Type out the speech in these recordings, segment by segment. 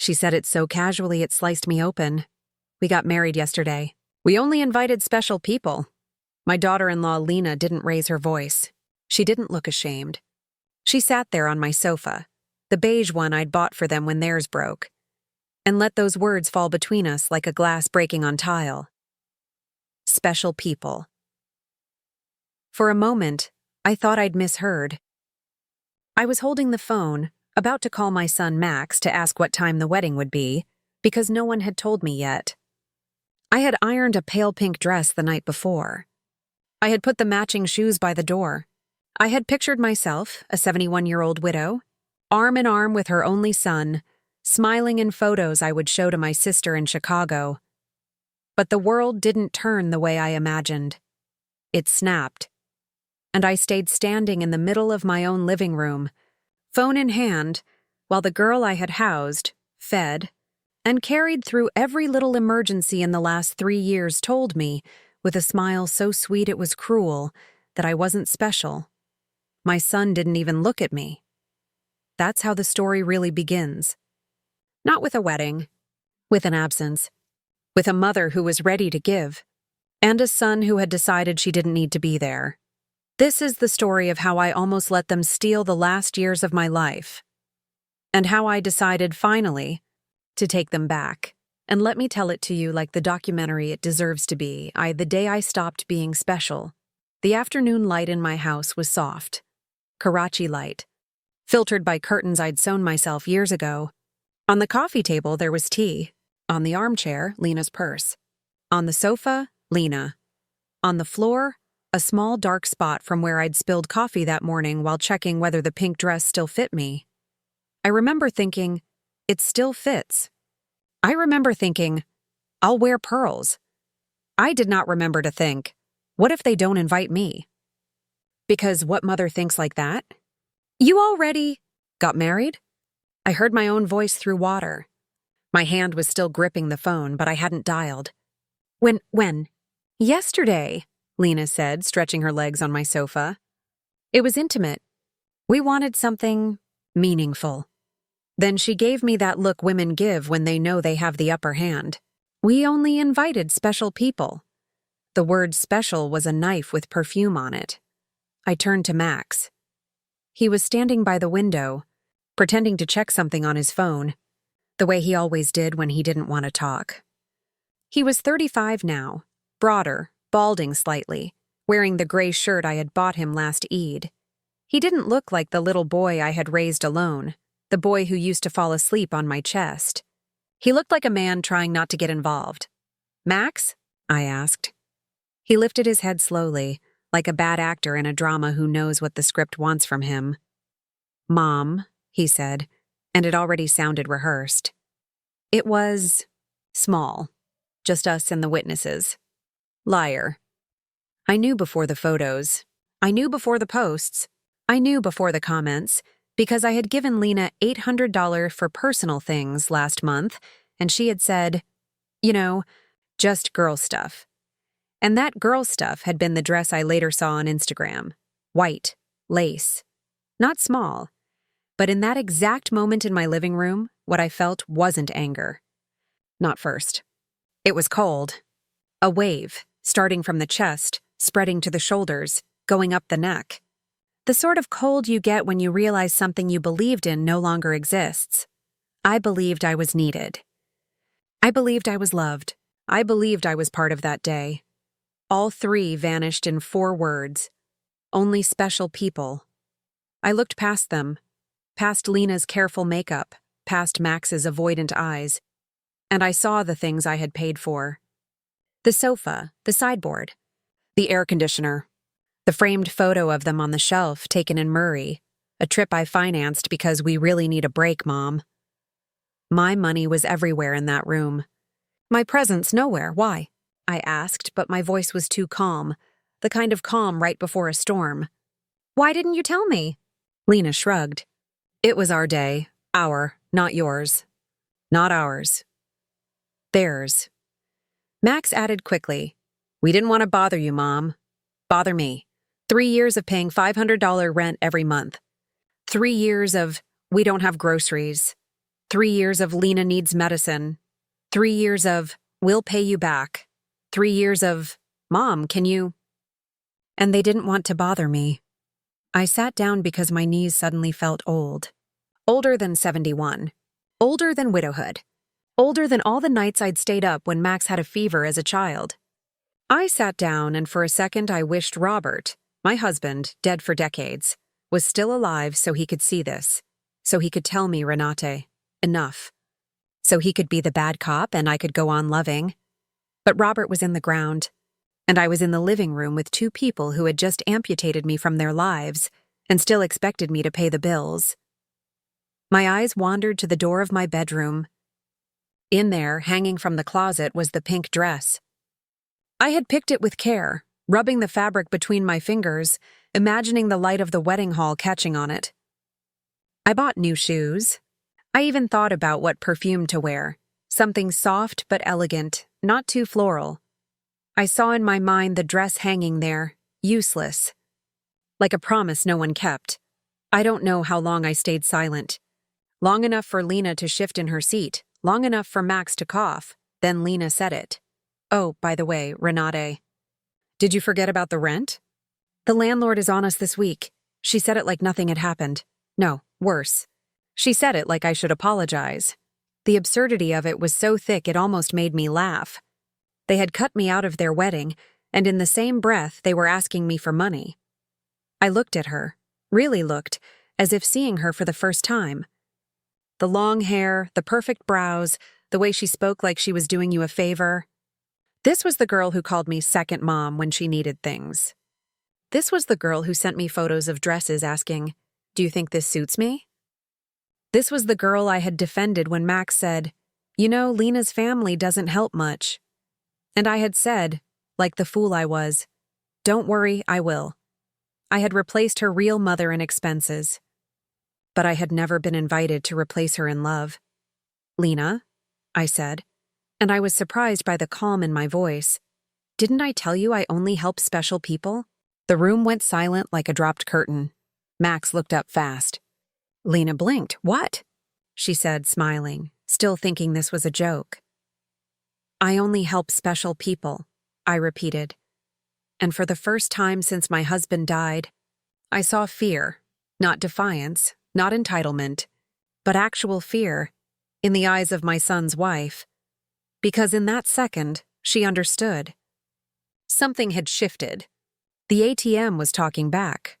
She said it so casually it sliced me open. We got married yesterday. We only invited special people. My daughter-in-law Lena didn't raise her voice. She didn't look ashamed. She sat there on my sofa, the beige one I'd bought for them when theirs broke, and let those words fall between us like a glass breaking on tile. Special people. For a moment, I thought I'd misheard. I was holding the phone, about to call my son Max to ask what time the wedding would be, because no one had told me yet. I had ironed a pale pink dress the night before. I had put the matching shoes by the door. I had pictured myself, a 71-year-old widow, arm in arm with her only son, smiling in photos I would show to my sister in Chicago. But the world didn't turn the way I imagined. It snapped. And I stayed standing in the middle of my own living room, phone in hand, while the girl I had housed, fed, and carried through every little emergency in the last 3 years told me, with a smile so sweet it was cruel, that I wasn't special. My son didn't even look at me. That's how the story really begins. Not with a wedding, with an absence, with a mother who was ready to give, and a son who had decided she didn't need to be there. This is the story of how I almost let them steal the last years of my life, and how I decided, finally, to take them back. And let me tell it to you like the documentary it deserves to be. The day I stopped being special. The afternoon light in my house was soft. Karachi light, filtered by curtains I'd sewn myself years ago. On the coffee table there was tea. On the armchair, Lena's purse. On the sofa, Lena. On the floor, a small dark spot from where I'd spilled coffee that morning while checking whether the pink dress still fit me. I remember thinking, it still fits. I remember thinking, I'll wear pearls. I did not remember to think, what if they don't invite me? Because what mother thinks like that? You already got married? I heard my own voice through water. My hand was still gripping the phone, but I hadn't dialed. When? Yesterday, Lena said, stretching her legs on my sofa. It was intimate. We wanted something meaningful. Then she gave me that look women give when they know they have the upper hand. We only invited special people. The word special was a knife with perfume on it. I turned to Max. He was standing by the window, pretending to check something on his phone, the way he always did when he didn't want to talk. He was 35 now, broader, balding slightly, wearing the gray shirt I had bought him last Eid. He didn't look like the little boy I had raised alone, the boy who used to fall asleep on my chest. He looked like a man trying not to get involved. Max? I asked. He lifted his head slowly, like a bad actor in a drama who knows what the script wants from him. Mom, he said, and it already sounded rehearsed. It was small, just us and the witnesses. Liar. I knew before the photos. I knew before the posts. I knew before the comments, because I had given Lena $800 for personal things last month, and she had said, just girl stuff. And that girl stuff had been the dress I later saw on Instagram. White, lace. Not small. But in that exact moment in my living room, what I felt wasn't anger. Not first. It was cold. A wave, starting from the chest, spreading to the shoulders, going up the neck. The sort of cold you get when you realize something you believed in no longer exists. I believed I was needed. I believed I was loved. I believed I was part of that day. All three vanished in 4 words. Only special people. I looked past them, past Lena's careful makeup, past Max's avoidant eyes, and I saw the things I had paid for. The sofa, the sideboard, the air conditioner, the framed photo of them on the shelf taken in Murray, a trip I financed because we really need a break, Mom. My money was everywhere in that room. My presence nowhere. Why? I asked, but my voice was too calm, the kind of calm right before a storm. Why didn't you tell me? Lena shrugged. It was our day. Our, not yours. Not ours. Theirs. Max added quickly, We didn't want to bother you, Mom. Bother me. 3 years of paying $500 rent every month. 3 years of, we don't have groceries. 3 years of Lena needs medicine. 3 years of, we'll pay you back. 3 years of, Mom, can you? And they didn't want to bother me. I sat down because my knees suddenly felt old. Older than 71. Older than widowhood. Older than all the nights I'd stayed up when Max had a fever as a child. I sat down and for a second I wished Robert, my husband, dead for decades, was still alive so he could see this, so he could tell me, Renate, enough. So he could be the bad cop and I could go on loving. But Robert was in the ground, and I was in the living room with 2 people who had just amputated me from their lives and still expected me to pay the bills. My eyes wandered to the door of my bedroom. In there, hanging from the closet, was the pink dress. I had picked it with care, rubbing the fabric between my fingers, imagining the light of the wedding hall catching on it. I bought new shoes. I even thought about what perfume to wear, something soft but elegant, not too floral. I saw in my mind the dress hanging there, useless. Like a promise no one kept. I don't know how long I stayed silent. Long enough for Lena to shift in her seat, long enough for Max to cough. Then Lena said it. Oh, by the way, Renate. Did you forget about the rent? The landlord is on us this week. She said it like nothing had happened. No, worse. She said it like I should apologize. The absurdity of it was so thick it almost made me laugh. They had cut me out of their wedding, and in the same breath they were asking me for money. I looked at her, really looked, as if seeing her for the first time. The long hair, the perfect brows, the way she spoke like she was doing you a favor. This was the girl who called me second mom when she needed things. This was the girl who sent me photos of dresses asking, "Do you think this suits me?" This was the girl I had defended when Max said, "You know, Lena's family doesn't help much." And I had said, like the fool I was, "Don't worry, I will." I had replaced her real mother in expenses. But I had never been invited to replace her in love. "Lena," I said, and I was surprised by the calm in my voice. "Didn't I tell you I only help special people?" The room went silent like a dropped curtain. Max looked up fast. Lena blinked. "What?" she said, smiling, still thinking this was a joke. "I only help special people," I repeated. And for the first time since my husband died, I saw fear, not defiance, not entitlement, but actual fear, in the eyes of my son's wife. Because in that second, she understood. Something had shifted. The ATM was talking back.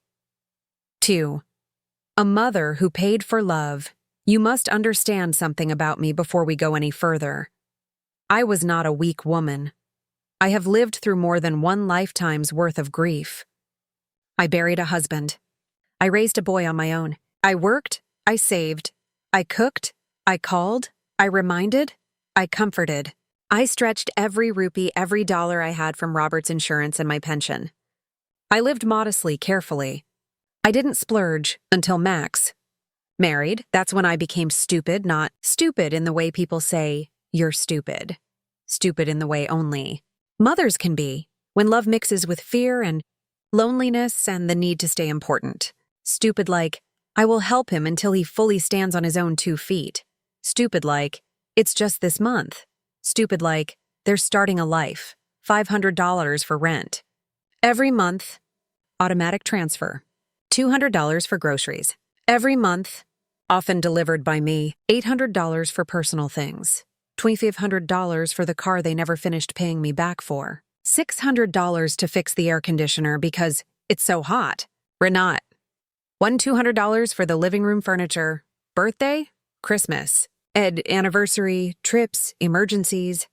2. A mother who paid for love. You must understand something about me before we go any further. I was not a weak woman. I have lived through more than one lifetime's worth of grief. I buried a husband. I raised a boy on my own. I worked, I saved, I cooked, I called, I reminded, I comforted. I stretched every rupee, every dollar I had from Robert's insurance and my pension. I lived modestly, carefully. I didn't splurge until Max. Married, that's when I became stupid, not stupid in the way people say, "You're stupid." Stupid in the way only mothers can be, when love mixes with fear and loneliness and the need to stay important. Stupid like, I will help him until he fully stands on his own 2 feet. Stupid like, it's just this month. Stupid like, they're starting a life, $500 for rent. Every month, automatic transfer, $200 for groceries. Every month, often delivered by me, $800 for personal things. $2,500 for the car they never finished paying me back for. $600 to fix the air conditioner because it's so hot. Renat. $200 for the living room furniture. Birthday, Christmas, anniversary, trips, emergencies.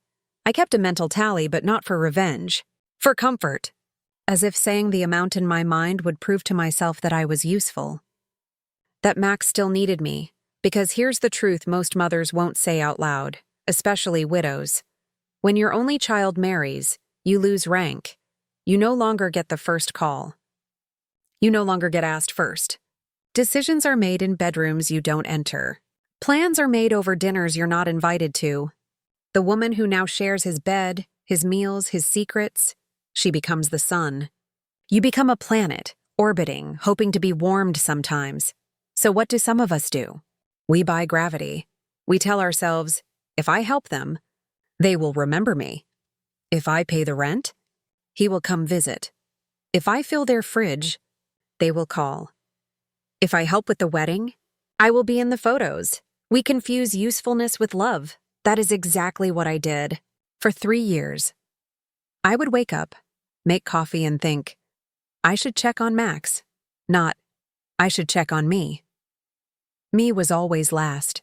I kept a mental tally, but not for revenge. For comfort. As if saying the amount in my mind would prove to myself that I was useful. That Max still needed me. Because here's the truth most mothers won't say out loud. Especially widows. When your only child marries, you lose rank. You no longer get the first call. You no longer get asked first. Decisions are made in bedrooms you don't enter. Plans are made over dinners you're not invited to. The woman who now shares his bed, his meals, his secrets, she becomes the sun. You become a planet, orbiting, hoping to be warmed sometimes. So what do some of us do? We buy gravity. We tell ourselves, if I help them, they will remember me. If I pay the rent, he will come visit. If I fill their fridge, they will call. If I help with the wedding, I will be in the photos. We confuse usefulness with love. That is exactly what I did. For 3 years. I would wake up, make coffee and think, I should check on Max. Not, I should check on me. Me was always last.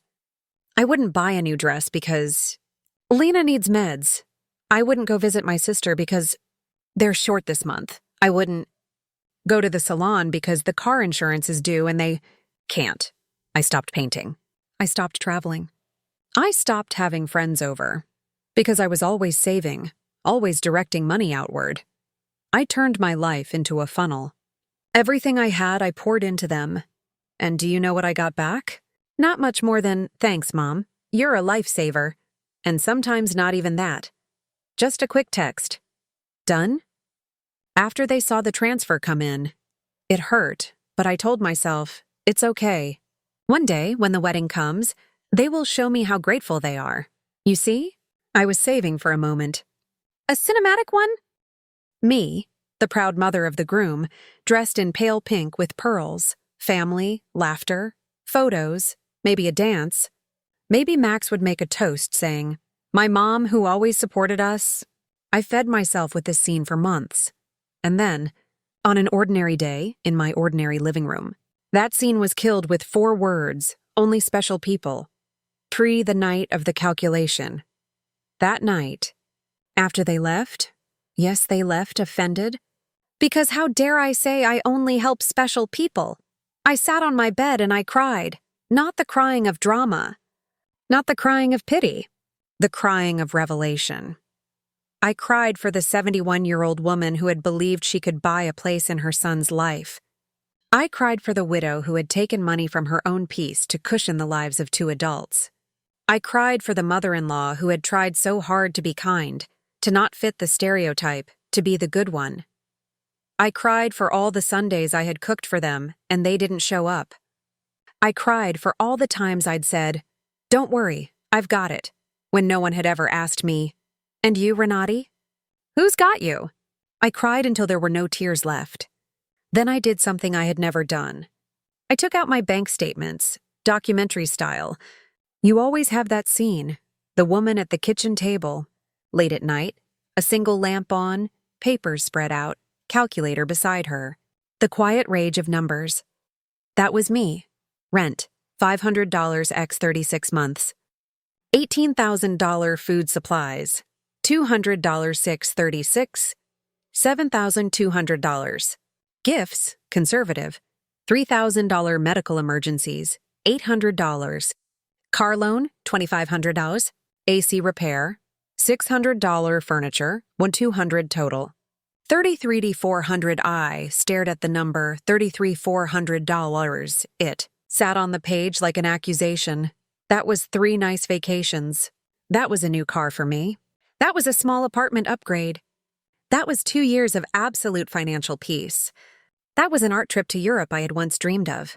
I wouldn't buy a new dress because Lena needs meds. I wouldn't go visit my sister because they're short this month. I wouldn't go to the salon because the car insurance is due and they can't. I stopped painting. I stopped traveling. I stopped having friends over because I was always saving, always directing money outward. I turned my life into a funnel. Everything I had, I poured into them. And do you know what I got back? Not much more than, thanks, Mom. You're a lifesaver. And sometimes not even that. Just a quick text. Done? After they saw the transfer come in, it hurt, but I told myself, it's okay. One day, when the wedding comes, they will show me how grateful they are. You see? I was saving for a moment. A cinematic one? Me, the proud mother of the groom, dressed in pale pink with pearls, family, laughter, photos, maybe a dance. Maybe Max would make a toast saying, my mom who always supported us. I fed myself with this scene for months. And then, on an ordinary day, in my ordinary living room, that scene was killed with 4 words, only special people. Pre the night of the calculation. That night, after they left, yes, they left offended, because how dare I say I only help special people? I sat on my bed and I cried, not the crying of drama, not the crying of pity, the crying of revelation. I cried for the 71-year-old woman who had believed she could buy a place in her son's life. I cried for the widow who had taken money from her own piece to cushion the lives of 2 adults. I cried for the mother-in-law who had tried so hard to be kind, to not fit the stereotype, to be the good one. I cried for all the Sundays I had cooked for them and they didn't show up. I cried for all the times I'd said, don't worry, I've got it, when no one had ever asked me, and you, Renati? Who's got you? I cried until there were no tears left. Then I did something I had never done. I took out my bank statements, documentary style. You always have that scene, the woman at the kitchen table, late at night, a single lamp on, papers spread out, calculator beside her, the quiet rage of numbers. That was me. Rent, $500 x 36 months. $18,000 food supplies, $200 6 36, $7,200. Gifts, conservative, $3,000 medical emergencies, $800. Car loan, $2,500. AC repair, $600 furniture, $1,200 total. 33,400. I stared at the number $33,400. It sat on the page like an accusation. That was 3 nice vacations. That was a new car for me. That was a small apartment upgrade. That was 2 years of absolute financial peace. That was an art trip to Europe I had once dreamed of.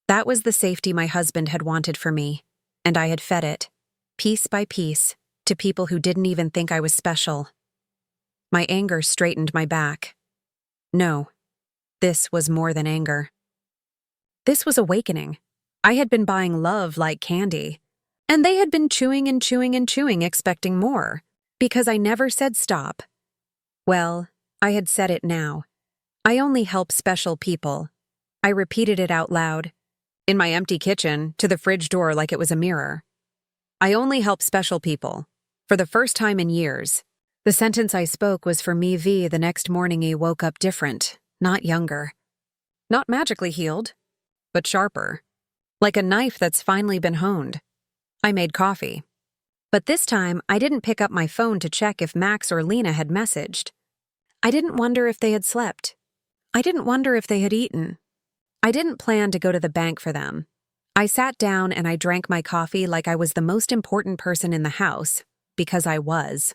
That was the safety my husband had wanted for me, and I had fed it, piece by piece, to people who didn't even think I was special. My anger straightened my back. No, this was more than anger. This was awakening. I had been buying love like candy, and they had been chewing and chewing and chewing, expecting more, because I never said stop. Well, I had said it now. I only help special people. I repeated it out loud, in my empty kitchen, to the fridge door like it was a mirror. I only help special people. For the first time in years, the sentence I spoke was for me. The next morning he woke up different, not younger. Not magically healed, but sharper. Like a knife that's finally been honed. I made coffee. But this time, I didn't pick up my phone to check if Max or Lena had messaged. I didn't wonder if they had slept. I didn't wonder if they had eaten. I didn't plan to go to the bank for them. I sat down and I drank my coffee like I was the most important person in the house, because I was.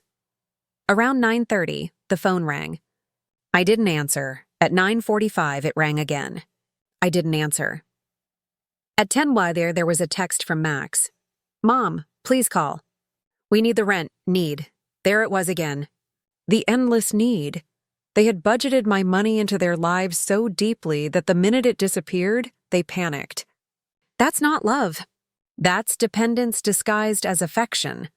Around 9:30, the phone rang. I didn't answer. At 9:45, it rang again. I didn't answer. At 10 there was a text from Max. Mom, please call. We need the rent. Need. There it was again. The endless need. They had budgeted my money into their lives so deeply that the minute it disappeared, they panicked. That's not love. That's dependence disguised as affection.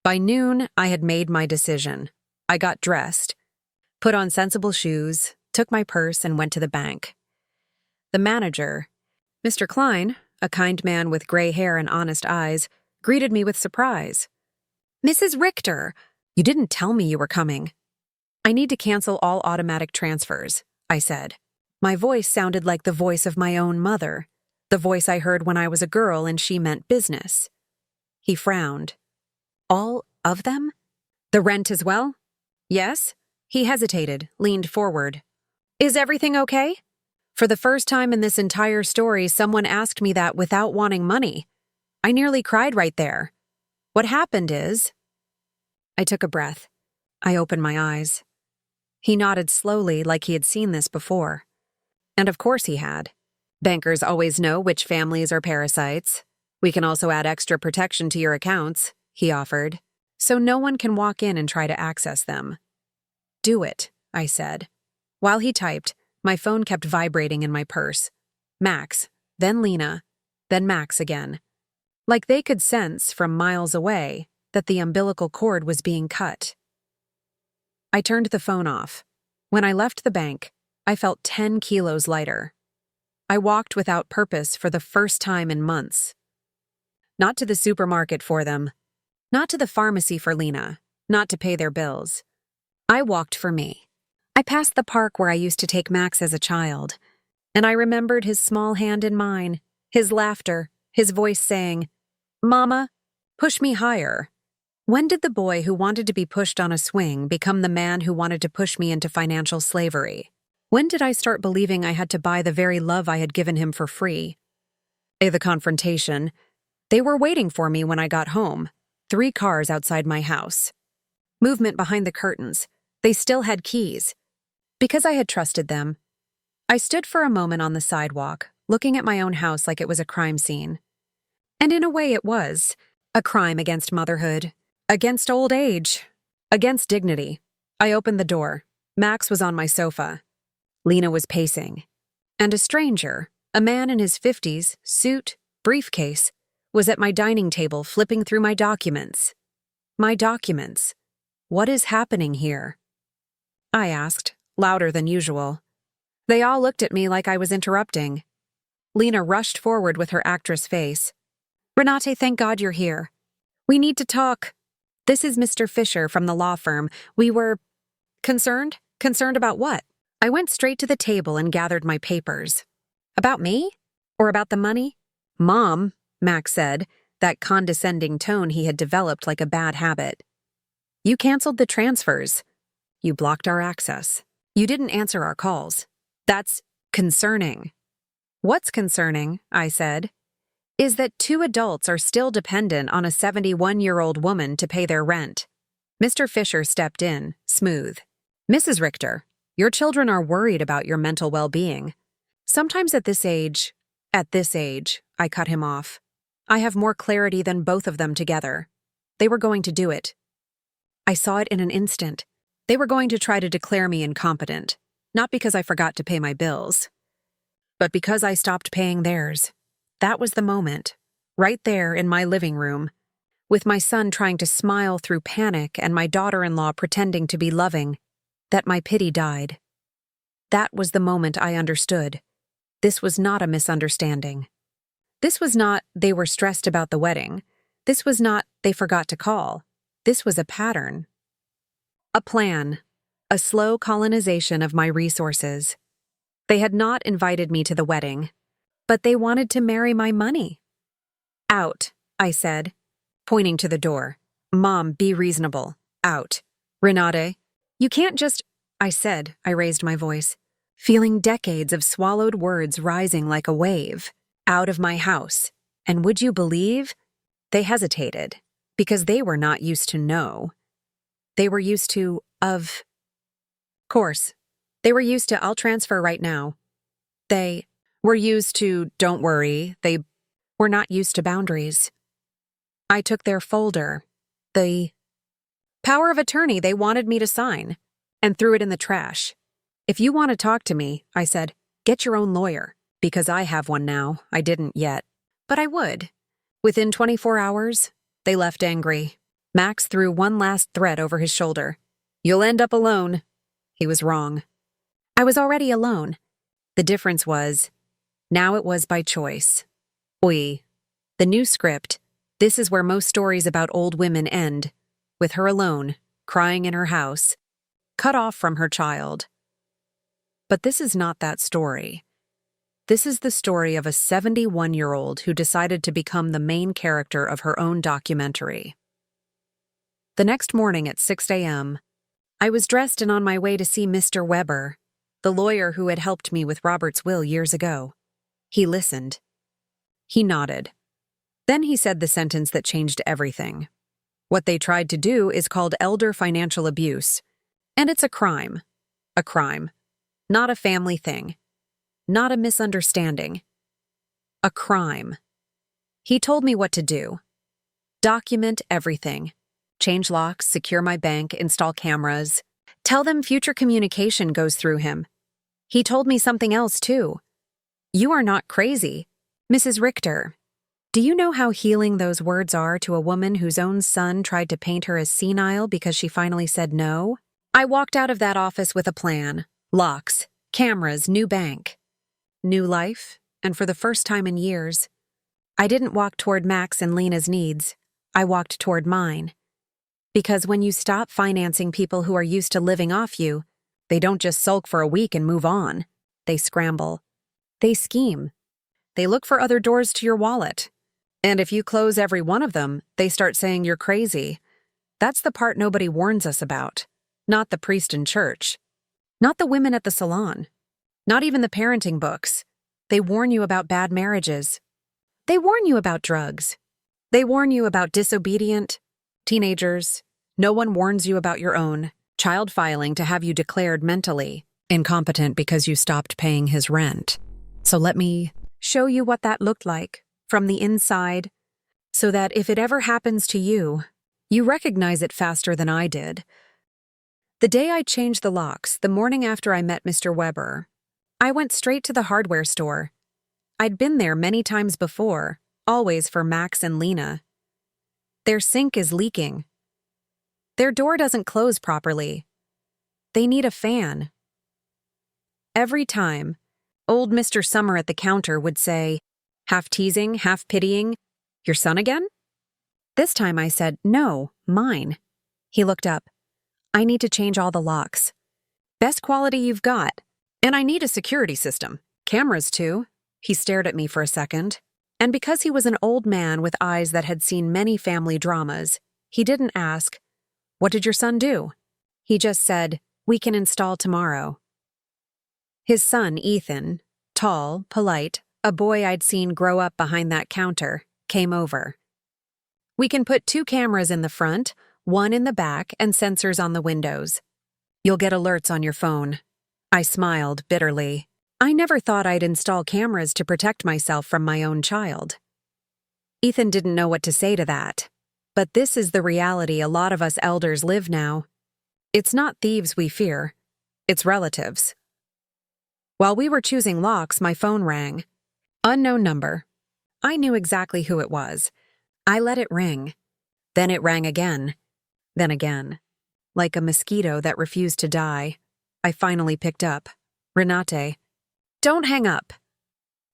By noon, I had made my decision. I got dressed, put on sensible shoes, took my purse, and went to the bank. The manager, Mr. Klein, a kind man with gray hair and honest eyes, greeted me with surprise. Mrs. Richter, you didn't tell me you were coming. I need to cancel all automatic transfers, I said. My voice sounded like the voice of my own mother, the voice I heard when I was a girl and she meant business. He frowned. All of them? The rent as well? Yes? He hesitated, leaned forward. Is everything okay? For the first time in this entire story, someone asked me that without wanting money. I nearly cried right there. What happened is... I took a breath. I opened my eyes. He nodded slowly like he had seen this before. And of course he had. Bankers always know which families are parasites. We can also add extra protection to your accounts, he offered, so no one can walk in and try to access them. Do it, I said. While he typed, my phone kept vibrating in my purse. Max, then Lena, then Max again. Like they could sense from miles away that the umbilical cord was being cut. I turned the phone off. When I left the bank, I felt 10 kilos lighter. I walked without purpose for the first time in months. Not to the supermarket for them. Not to the pharmacy for Lena. Not to pay their bills. I walked for me. I passed the park where I used to take Max as a child, and I remembered his small hand in mine, his laughter, his voice saying, "Mama, push me higher." When did the boy who wanted to be pushed on a swing become the man who wanted to push me into financial slavery? When did I start believing I had to buy the very love I had given him for free? The confrontation. They were waiting for me when I got home. 3 cars outside my house. Movement behind the curtains. They still had keys. Because I had trusted them, I stood for a moment on the sidewalk, looking at my own house like it was a crime scene. And in a way it was. A crime against motherhood, against old age, against dignity. I opened the door. Max was on my sofa. Lena was pacing. And a stranger, a man in his 50s, suit, briefcase, was at my dining table flipping through my documents. My documents. What is happening here? I asked, louder than usual. They all looked at me like I was interrupting. Lena rushed forward with her actress face. Renate, thank God you're here. We need to talk. This is Mr. Fisher from the law firm. We were... Concerned? Concerned about what? I went straight to the table and gathered my papers. About me? Or about the money? Mom, Max said, that condescending tone he had developed like a bad habit. You canceled the transfers. You blocked our access. You didn't answer our calls. That's concerning. What's concerning, I said, is that 2 adults are still dependent on a 71-year-old woman to pay their rent. Mr. Fisher stepped in, smooth. Mrs. Richter, your children are worried about your mental well-being. Sometimes at this age, I cut him off. I have more clarity than both of them together. They were going to do it. I saw it in an instant. They were going to try to declare me incompetent, not because I forgot to pay my bills, but because I stopped paying theirs. That was the moment, right there in my living room, with my son trying to smile through panic and my daughter-in-law pretending to be loving, that my pity died. That was the moment I understood. This was not a misunderstanding. This was not they were stressed about the wedding. This was not they forgot to call. This was a pattern. A plan. A slow colonization of my resources. They had not invited me to the wedding, but they wanted to marry my money. Out, I said, pointing to the door. Mom, be reasonable. Out. Renate, you can't just... I said, I raised my voice, feeling decades of swallowed words rising like a wave. Out of my house. And would you believe? They hesitated, because they were not used to no. They were used to of. Course. They were used to I'll transfer right now. They were used to don't worry. They were not used to boundaries. I took their folder, the power of attorney they wanted me to sign, and threw it in the trash. If you want to talk to me, I said, get your own lawyer, because I have one now. I didn't yet. But I would. Within 24 hours, they left angry. Max threw one last threat over his shoulder. You'll end up alone. He was wrong. I was already alone. The difference was, now it was by choice. The new script, this is where most stories about old women end, with her alone, crying in her house, cut off from her child. But this is not that story. This is the story of a 71-year-old who decided to become the main character of her own documentary. The next morning at 6 a.m., I was dressed and on my way to see Mr. Weber, the lawyer who had helped me with Robert's will years ago. He listened. He nodded. Then he said the sentence that changed everything. What they tried to do is called elder financial abuse, and it's a crime. A crime. Not a family thing. Not a misunderstanding. A crime. He told me what to do. Document everything. Change locks, secure my bank, install cameras. Tell them future communication goes through him. He told me something else, too. You are not crazy. Mrs. Richter, do you know how healing those words are to a woman whose own son tried to paint her as senile because she finally said no? I walked out of that office with a plan. Locks, cameras, new bank. New life, and for the first time in years, I didn't walk toward Max and Lena's needs. I walked toward mine. Because when you stop financing people who are used to living off you, they don't just sulk for a week and move on. They scramble. They scheme. They look for other doors to your wallet. And if you close every one of them, they start saying you're crazy. That's the part nobody warns us about. Not the priest in church. Not the women at the salon. Not even the parenting books. They warn you about bad marriages. They warn you about drugs. They warn you about disobedient teenagers. No one warns you about your own child filing to have you declared mentally incompetent because you stopped paying his rent. So let me show you what that looked like from the inside, so that if it ever happens to you, you recognize it faster than I did. The day I changed the locks, the morning after I met Mr. Weber, I went straight to the hardware store. I'd been there many times before, always for Max and Lena. Their sink is leaking. Their door doesn't close properly. They need a fan. Every time, old Mr. Summer at the counter would say, half teasing, half pitying, "Your son again?" This time I said, "No, mine." He looked up. "I need to change all the locks. Best quality you've got. And I need a security system. Cameras, too." He stared at me for a second. And because he was an old man with eyes that had seen many family dramas, he didn't ask, "What did your son do?" He just said, "We can install tomorrow." His son, Ethan, tall, polite, a boy I'd seen grow up behind that counter, came over. "We can put 2 cameras in the front, 1 in the back, and sensors on the windows. You'll get alerts on your phone." I smiled bitterly. I never thought I'd install cameras to protect myself from my own child. Ethan didn't know what to say to that. But this is the reality a lot of us elders live now. It's not thieves we fear. It's relatives. While we were choosing locks, my phone rang. Unknown number. I knew exactly who it was. I let it ring. Then it rang again. Then again. Like a mosquito that refused to die. I finally picked up. Renate. "Don't hang up."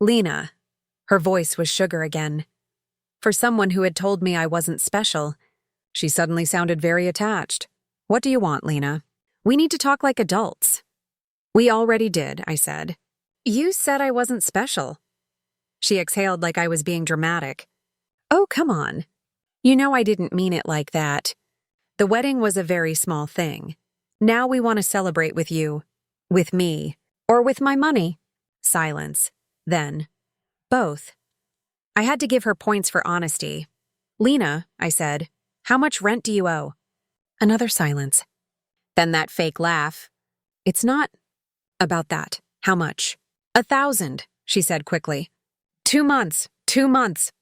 Lena. Her voice was sugar again. For someone who had told me I wasn't special, she suddenly sounded very attached. "What do you want, Lena? We need to talk like adults." "We already did," I said. "You said I wasn't special." She exhaled like I was being dramatic. "Oh, come on. You know I didn't mean it like that. The wedding was a very small thing. Now we want to celebrate with you. With me. Or with my money." Silence. Then, "Both." I had to give her points for honesty. "Lena," I said, "how much rent do you owe?" Another silence. Then that fake laugh. "It's not about that. How much?" 1,000, she said quickly. 2 months. 2 months.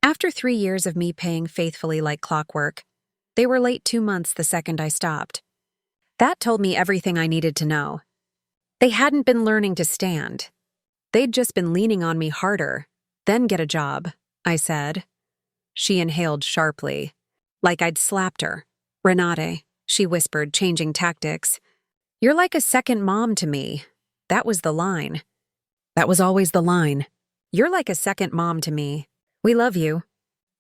After 3 years of me paying faithfully like clockwork, they were late 2 months the second I stopped. That told me everything I needed to know. They hadn't been learning to stand. They'd just been leaning on me harder. Then get a job, I said. She inhaled sharply, like I'd slapped her. Renate, she whispered, changing tactics. You're like a second mom to me. That was the line. That was always the line. You're like a second mom to me. We love you.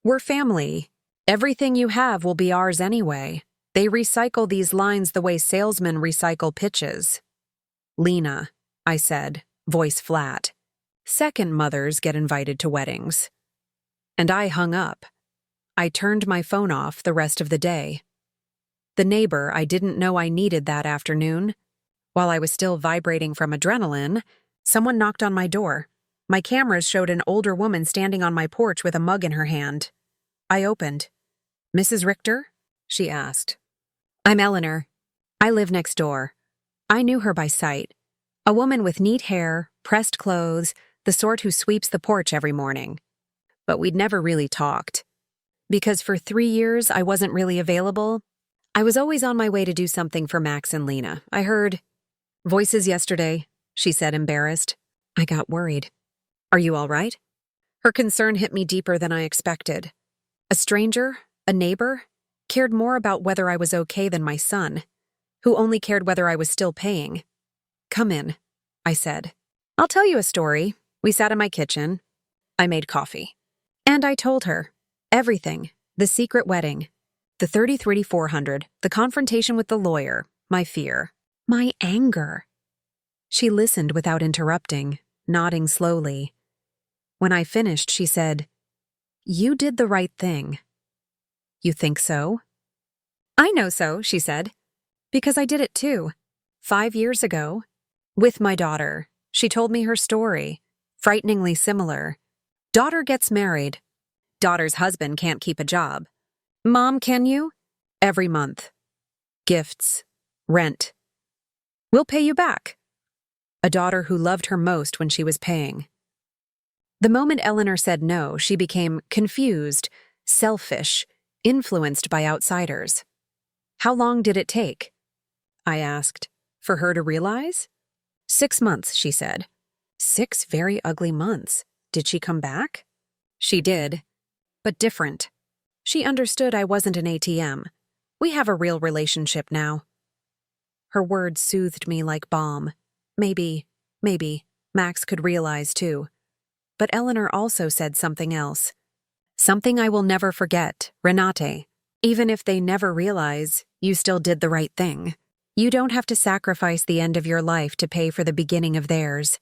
We're family. Everything you have will be ours anyway. They recycle these lines the way salesmen recycle pitches. Lena, I said, voice flat. Second mothers get invited to weddings. And I hung up. I turned my phone off the rest of the day. The neighbor I didn't know I needed that afternoon. While I was still vibrating from adrenaline, someone knocked on my door. My cameras showed an older woman standing on my porch with a mug in her hand. I opened. Mrs. Richter? She asked. I'm Eleanor. I live next door. I knew her by sight. A woman with neat hair, pressed clothes, the sort who sweeps the porch every morning. But we'd never really talked. Because for 3 years I wasn't really available, I was always on my way to do something for Max and Lena. I heard voices yesterday, she said, embarrassed. I got worried. Are you all right? Her concern hit me deeper than I expected. A stranger, a neighbor, cared more about whether I was okay than my son, who only cared whether I was still paying. Come in, I said. I'll tell you a story. We sat in my kitchen. I made coffee. And I told her everything, the secret wedding, the 33,400, the confrontation with the lawyer, my fear, my anger. She listened without interrupting, nodding slowly. When I finished, she said, You did the right thing. You think so? I know so, she said, because I did it too. 5 years ago. With my daughter. She told me her story. Frighteningly similar. Daughter gets married. Daughter's husband can't keep a job. Mom, can you? Every month. Gifts. Rent. We'll pay you back. A daughter who loved her most when she was paying. The moment Eleanor said no, she became confused, selfish, influenced by outsiders. How long did it take? I asked. For her to realize? 6 months, she said. 6 very ugly months. Did she come back? She did, but different. She understood I wasn't an ATM. We have a real relationship now. Her words soothed me like balm. Maybe, Max could realize too. But Eleanor also said something else. Something I will never forget, Renate. Even if they never realize, you still did the right thing. You don't have to sacrifice the end of your life to pay for the beginning of theirs.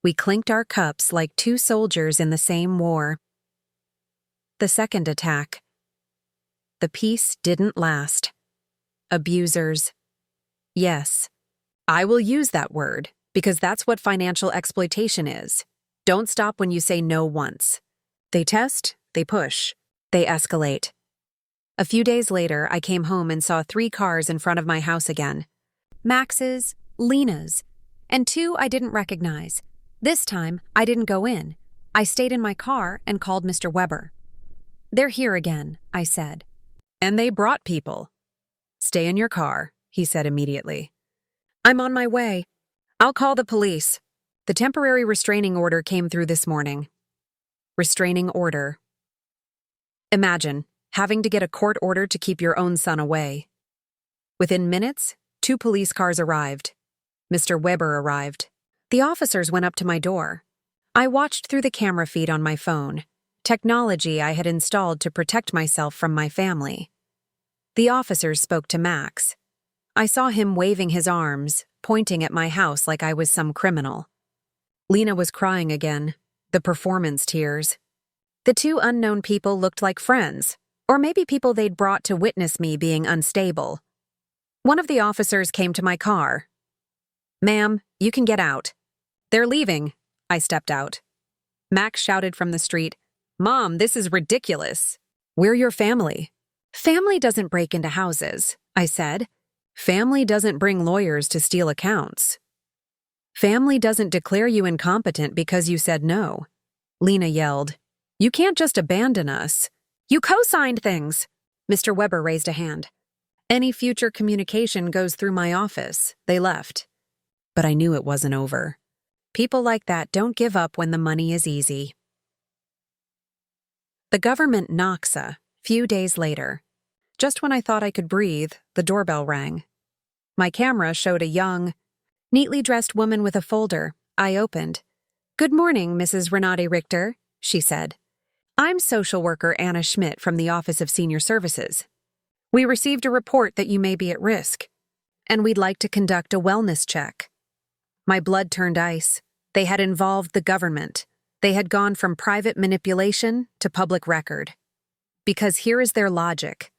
We clinked our cups like 2 soldiers in the same war. The second attack. The peace didn't last. Abusers. Yes, I will use that word, because that's what financial exploitation is. Don't stop when you say no once. They test, they push, they escalate. A few days later, I came home and saw 3 cars in front of my house again. Max's, Lena's, and 2 I didn't recognize. This time, I didn't go in. I stayed in my car and called Mr. Weber. They're here again, I said. And they brought people. Stay in your car, he said immediately. I'm on my way. I'll call the police. The temporary restraining order came through this morning. Restraining order. Imagine having to get a court order to keep your own son away. Within minutes, 2 police cars arrived. Mr. Weber arrived. The officers went up to my door. I watched through the camera feed on my phone, technology I had installed to protect myself from my family. The officers spoke to Max. I saw him waving his arms, pointing at my house like I was some criminal. Lena was crying again, the performance tears. The 2 unknown people looked like friends, or maybe people they'd brought to witness me being unstable. One of the officers came to my car. Ma'am, you can get out. They're leaving. I stepped out. Max shouted from the street, Mom, this is ridiculous. We're your family. Family doesn't break into houses, I said. Family doesn't bring lawyers to steal accounts. Family doesn't declare you incompetent because you said no. Lena yelled. You can't just abandon us. You co-signed things. Mr. Weber raised a hand. Any future communication goes through my office. They left. But I knew it wasn't over. People like that don't give up when the money is easy. The government knocks a few days later. Just when I thought I could breathe, the doorbell rang. My camera showed a young, neatly dressed woman with a folder. I opened. "Good morning, Mrs. Renate Richter," she said. "I'm social worker Anna Schmidt from the Office of Senior Services. We received a report that you may be at risk, and we'd like to conduct a wellness check." My blood turned ice. They had involved the government. They had gone from private manipulation to public record. Because here is their logic.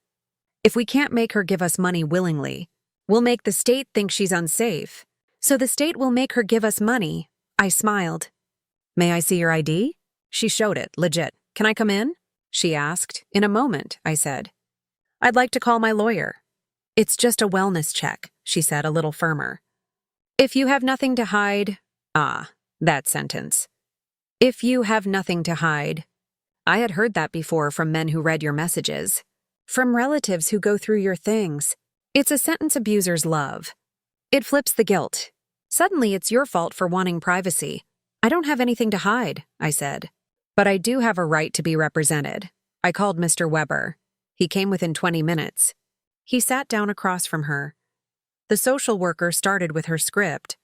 If we can't make her give us money willingly, we'll make the state think she's unsafe. So the state will make her give us money. I smiled. "May I see your ID?" She showed it, legit. "Can I come in?" she asked. "In a moment," I said. "I'd like to call my lawyer." "It's just a wellness check," she said, a little firmer. "If you have nothing to hide..." That sentence. "If you have nothing to hide." I had heard that before from men who read your messages. From relatives who go through your things. It's a sentence abusers love. It flips the guilt. Suddenly it's your fault for wanting privacy. "I don't have anything to hide," I said. "But I do have a right to be represented." I called Mr. Weber. He came within 20 minutes. He sat down across from her. The social worker started with her script.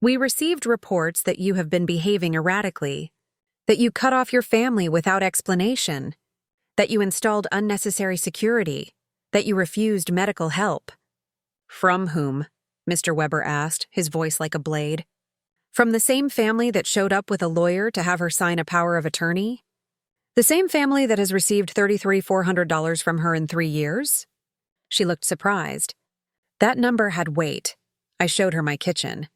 "We received reports that you have been behaving erratically, that you cut off your family without explanation, that you installed unnecessary security, that you refused medical help." "From whom?" Mr. Weber asked, his voice like a blade. "From the same family that showed up with a lawyer to have her sign a power of attorney? The same family that has received $3,400 from her in 3 years?" She looked surprised. That number had weight. I showed her my kitchen.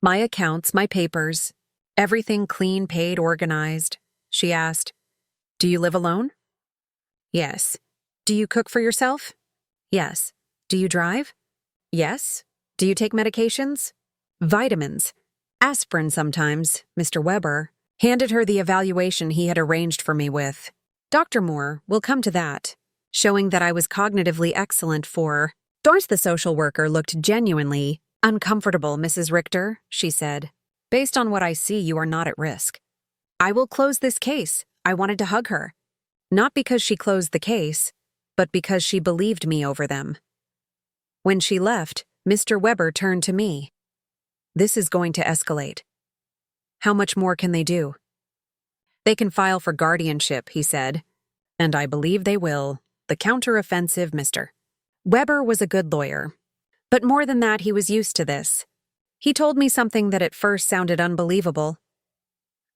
My accounts, my papers, everything clean, paid, organized. She asked, "Do you live alone?" "Yes." "Do you cook for yourself?" "Yes." "Do you drive?" "Yes." "Do you take medications?" "Vitamins. Aspirin sometimes." Mr. Weber handed her the evaluation he had arranged for me with. "Dr. Moore, we'll come to that," showing that I was cognitively excellent for. The social worker looked genuinely uncomfortable. "Mrs. Richter," she said. "Based on what I see, you are not at risk. I will close this case." I wanted to hug her. Not because she closed the case, but because she believed me over them. When she left, Mr. Weber turned to me. "This is going to escalate. How much more can they do?" "They can file for guardianship," he said. "And I believe they will. The counteroffensive, Mr. Weber was a good lawyer. But more than that, he was used to this. He told me something that at first sounded unbelievable.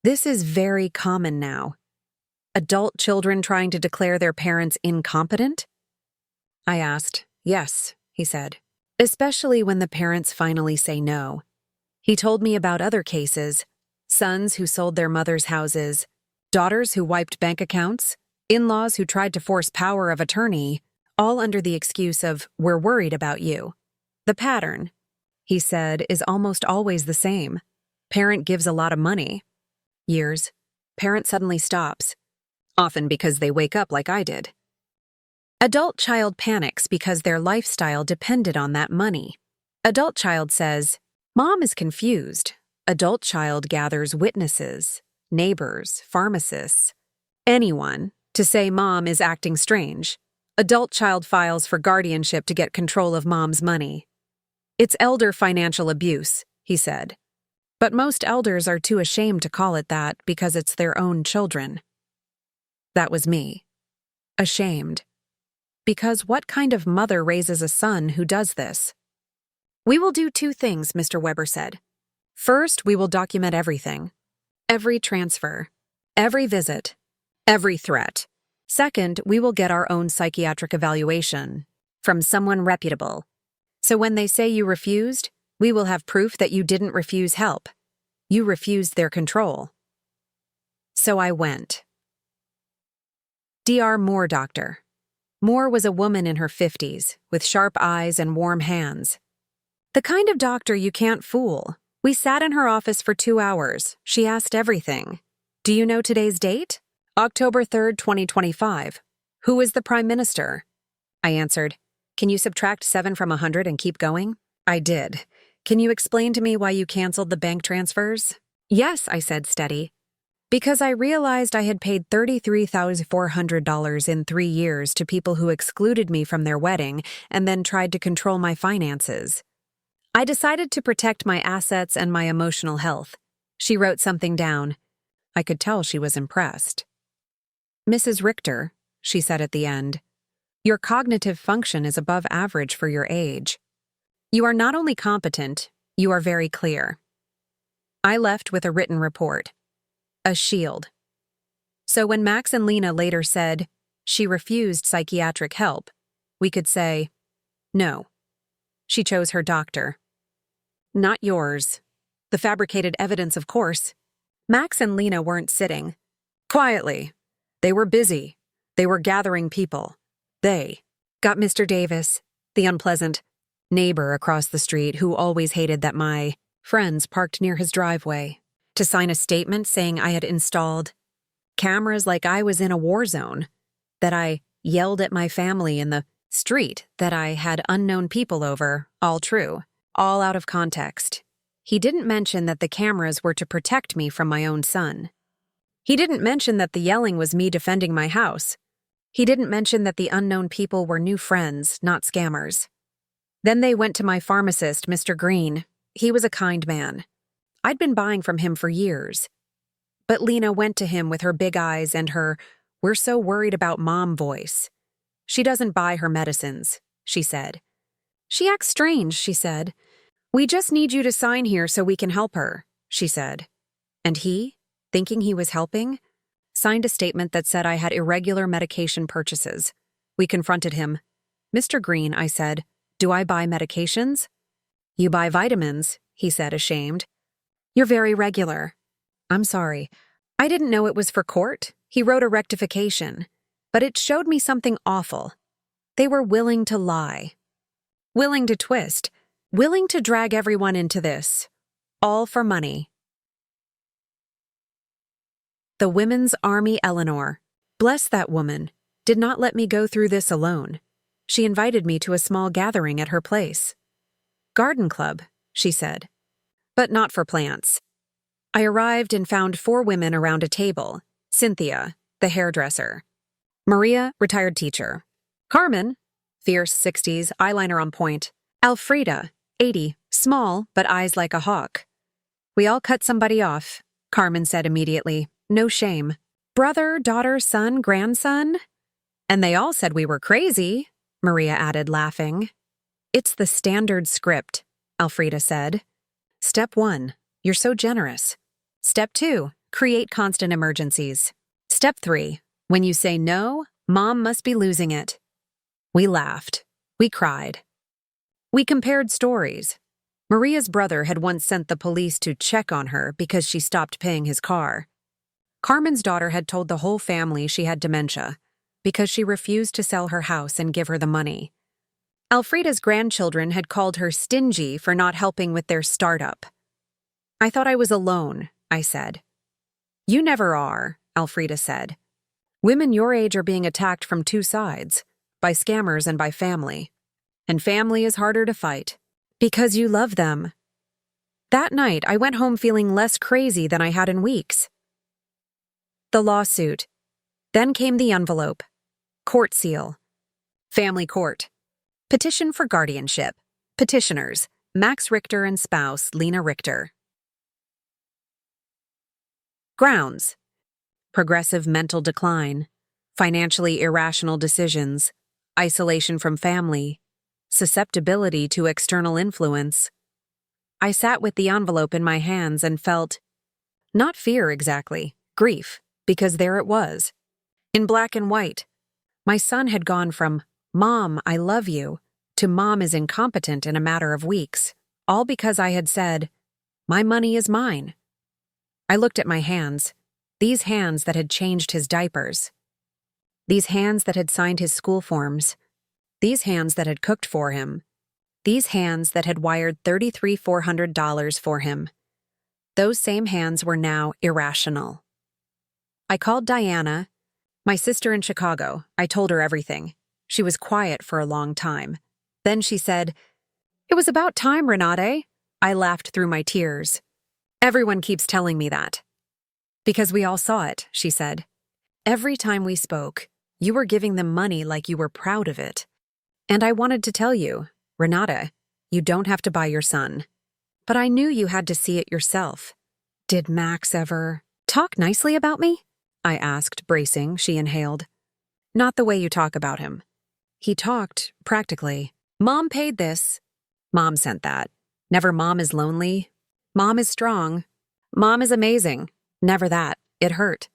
This is very common now. Adult children trying to declare their parents incompetent?" I asked. "Yes," he said. "Especially when the parents finally say no." He told me about other cases. Sons who sold their mothers' houses, daughters who wiped bank accounts, in-laws who tried to force power of attorney, all under the excuse of, "We're worried about you." The pattern, he said, is almost always the same. Parent gives a lot of money. Years. Parent suddenly stops. Often because they wake up like I did. Adult child panics because their lifestyle depended on that money. Adult child says, "Mom is confused." Adult child gathers witnesses, neighbors, pharmacists, anyone, to say mom is acting strange. Adult child files for guardianship to get control of mom's money. "It's elder financial abuse," he said. But most elders are too ashamed to call it that because it's their own children. That was me. Ashamed. Because what kind of mother raises a son who does this? "We will do 2 things," Mr. Weber said. "First, we will document everything. Every transfer. Every visit. Every threat. Second, we will get our own psychiatric evaluation from someone reputable. So when they say you refused, we will have proof that you didn't refuse help. You refused their control." So I went. Dr. Moore doctor. Moore was a woman in her 50s, with sharp eyes and warm hands. The kind of doctor you can't fool. We sat in her office for 2 hours. She asked everything. "Do you know today's date?" October 3rd, 2025. Who is the Prime Minister? I answered. Can you subtract 7 from 100 and keep going? I did. Can you explain to me why you canceled the bank transfers? Yes, I said, steady. Because I realized I had paid $33,400 in 3 years to people who excluded me from their wedding and then tried to control my finances. I decided to protect my assets and my emotional health. She wrote something down. I could tell she was impressed. Mrs. Richter, she said at the end, your cognitive function is above average for your age. You are not only competent, you are very clear. I left with a written report. A shield. So when Max and Lena later said she refused psychiatric help, we could say, no. She chose her doctor. Not yours. The fabricated evidence, of course. Max and Lena weren't sitting quietly. They were busy. They were gathering people. They got Mr. Davis, the unpleasant neighbor across the street who always hated that my friends parked near his driveway, to sign a statement saying I had installed cameras like I was in a war zone, that I yelled at my family in the street, that I had unknown people over, all true, all out of context. He didn't mention that the cameras were to protect me from my own son. He didn't mention that the yelling was me defending my house. He didn't mention that the unknown people were new friends, not scammers. Then they went to my pharmacist, Mr. Green. He was a kind man. I'd been buying from him for years. But Lena went to him with her big eyes and her, we're so worried about mom voice. She doesn't buy her medicines, she said. She acts strange, she said. We just need you to sign here so we can help her, she said. And he, thinking he was helping, signed a statement that said I had irregular medication purchases. We confronted him. Mr. Green, I said, do I buy medications? You buy vitamins, he said, ashamed. You're very regular. I'm sorry. I didn't know it was for court. He wrote a rectification. But it showed me something awful. They were willing to lie. Willing to twist. Willing to drag everyone into this. All for money. The Women's Army Eleanor, bless that woman, did not let me go through this alone. She invited me to a small gathering at her place. Garden club, she said. But not for plants. I arrived and found 4 women around a table. Cynthia, the hairdresser. Maria, retired teacher. Carmen, fierce 60s, eyeliner on point. Alfreda, 80, small, but eyes like a hawk. We all cut somebody off, Carmen said immediately. No shame. Brother, daughter, son, grandson? And they all said we were crazy, Maria added, laughing. It's the standard script, Alfreda said. Step 1, you're so generous. Step 2, create constant emergencies. Step 3, when you say no, mom must be losing it. We laughed. We cried. We compared stories. Maria's brother had once sent the police to check on her because she stopped paying his car. Carmen's daughter had told the whole family she had dementia because she refused to sell her house and give her the money. Alfreda's grandchildren had called her stingy for not helping with their startup. I thought I was alone, I said. You never are, Alfreda said. Women your age are being attacked from 2 sides, by scammers and by family. And family is harder to fight, because you love them. That night, I went home feeling less crazy than I had in weeks. The lawsuit. Then came the envelope. Court seal. Family court. Petition for guardianship. Petitioners, Max Richter and spouse, Lena Richter. Grounds. Progressive mental decline. Financially irrational decisions. Isolation from family. Susceptibility to external influence. I sat with the envelope in my hands and felt, not fear exactly, grief, because there it was. In black and white. My son had gone from, Mom, I love you, to Mom is incompetent in a matter of weeks, all because I had said, my money is mine. I looked at my hands, these hands that had changed his diapers. These hands that had signed his school forms. These hands that had cooked for him. These hands that had wired $33,400 for him. Those same hands were now irrational. I called Diana, my sister in Chicago. I told her everything. She was quiet for a long time. Then she said, "It was about time, Renate." I laughed through my tears. "Everyone keeps telling me that." "Because we all saw it," she said. "Every time we spoke, you were giving them money like you were proud of it. And I wanted to tell you, Renata, you don't have to buy your son. But I knew you had to see it yourself." "Did Max ever talk nicely about me?" I asked, bracing. She inhaled. "Not the way you talk about him. He talked, practically. Mom paid this. Mom sent that. Never Mom is lonely. Mom is strong. Mom is amazing. Never that. It hurt.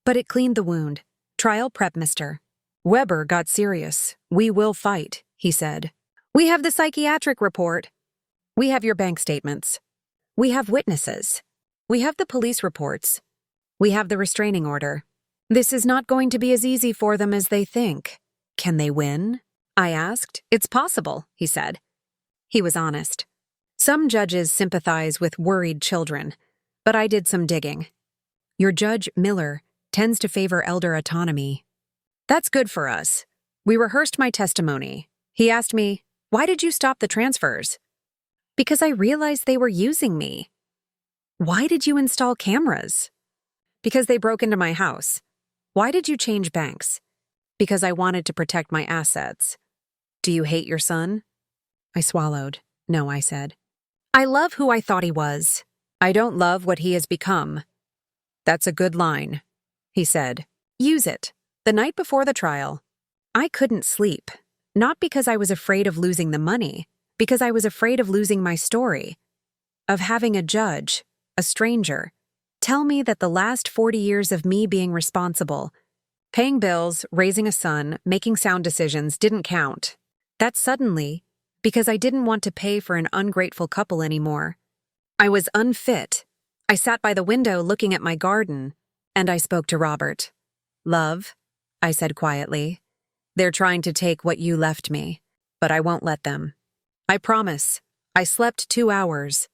But it cleaned the wound. Trial prep, mister. Weber got serious. We will fight," he said. "We have the psychiatric report. We have your bank statements. We have witnesses. We have the police reports. We have the restraining order. This is not going to be as easy for them as they think." "Can they win?" I asked. "It's possible," he said. He was honest. Some judges sympathize with worried children, but I did some digging. Your Judge Miller tends to favor elder autonomy. That's good for us. We rehearsed my testimony. He asked me, "Why did you stop the transfers?" "Because I realized they were using me." "Why did you install cameras?" "Because they broke into my house." "Why did you change banks?" "Because I wanted to protect my assets." "Do you hate your son?" I swallowed. "No," I said. "I love who I thought he was. I don't love what he has become." "That's a good line," he said. "Use it." The night before the trial, I couldn't sleep. Not because I was afraid of losing the money, because I was afraid of losing my story. Of having a judge, a stranger, tell me that the last 40 years of me being responsible, paying bills, raising a son, making sound decisions didn't count. That suddenly, because I didn't want to pay for an ungrateful couple anymore. I was unfit. I sat by the window looking at my garden, and I spoke to Robert. "Love," I said quietly, "they're trying to take what you left me, but I won't let them. I promise." I slept 2 hours.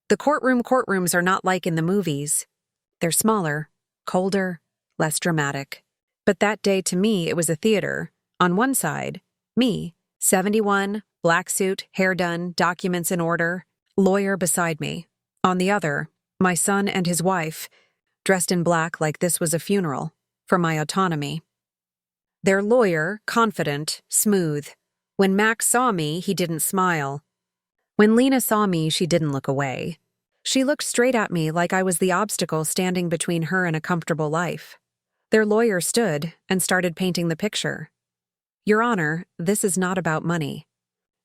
The courtrooms are not like in the movies. They're smaller, colder, less dramatic. But that day to me it was a theater. On one side, me, 71, black suit, hair done, documents in order, lawyer beside me. On the other, my son and his wife, dressed in black like this was a funeral, for my autonomy. Their lawyer, confident, smooth. When Max saw me, he didn't smile. When Lena saw me, she didn't look away. She looked straight at me like I was the obstacle standing between her and a comfortable life. Their lawyer stood and started painting the picture. "Your Honor, this is not about money.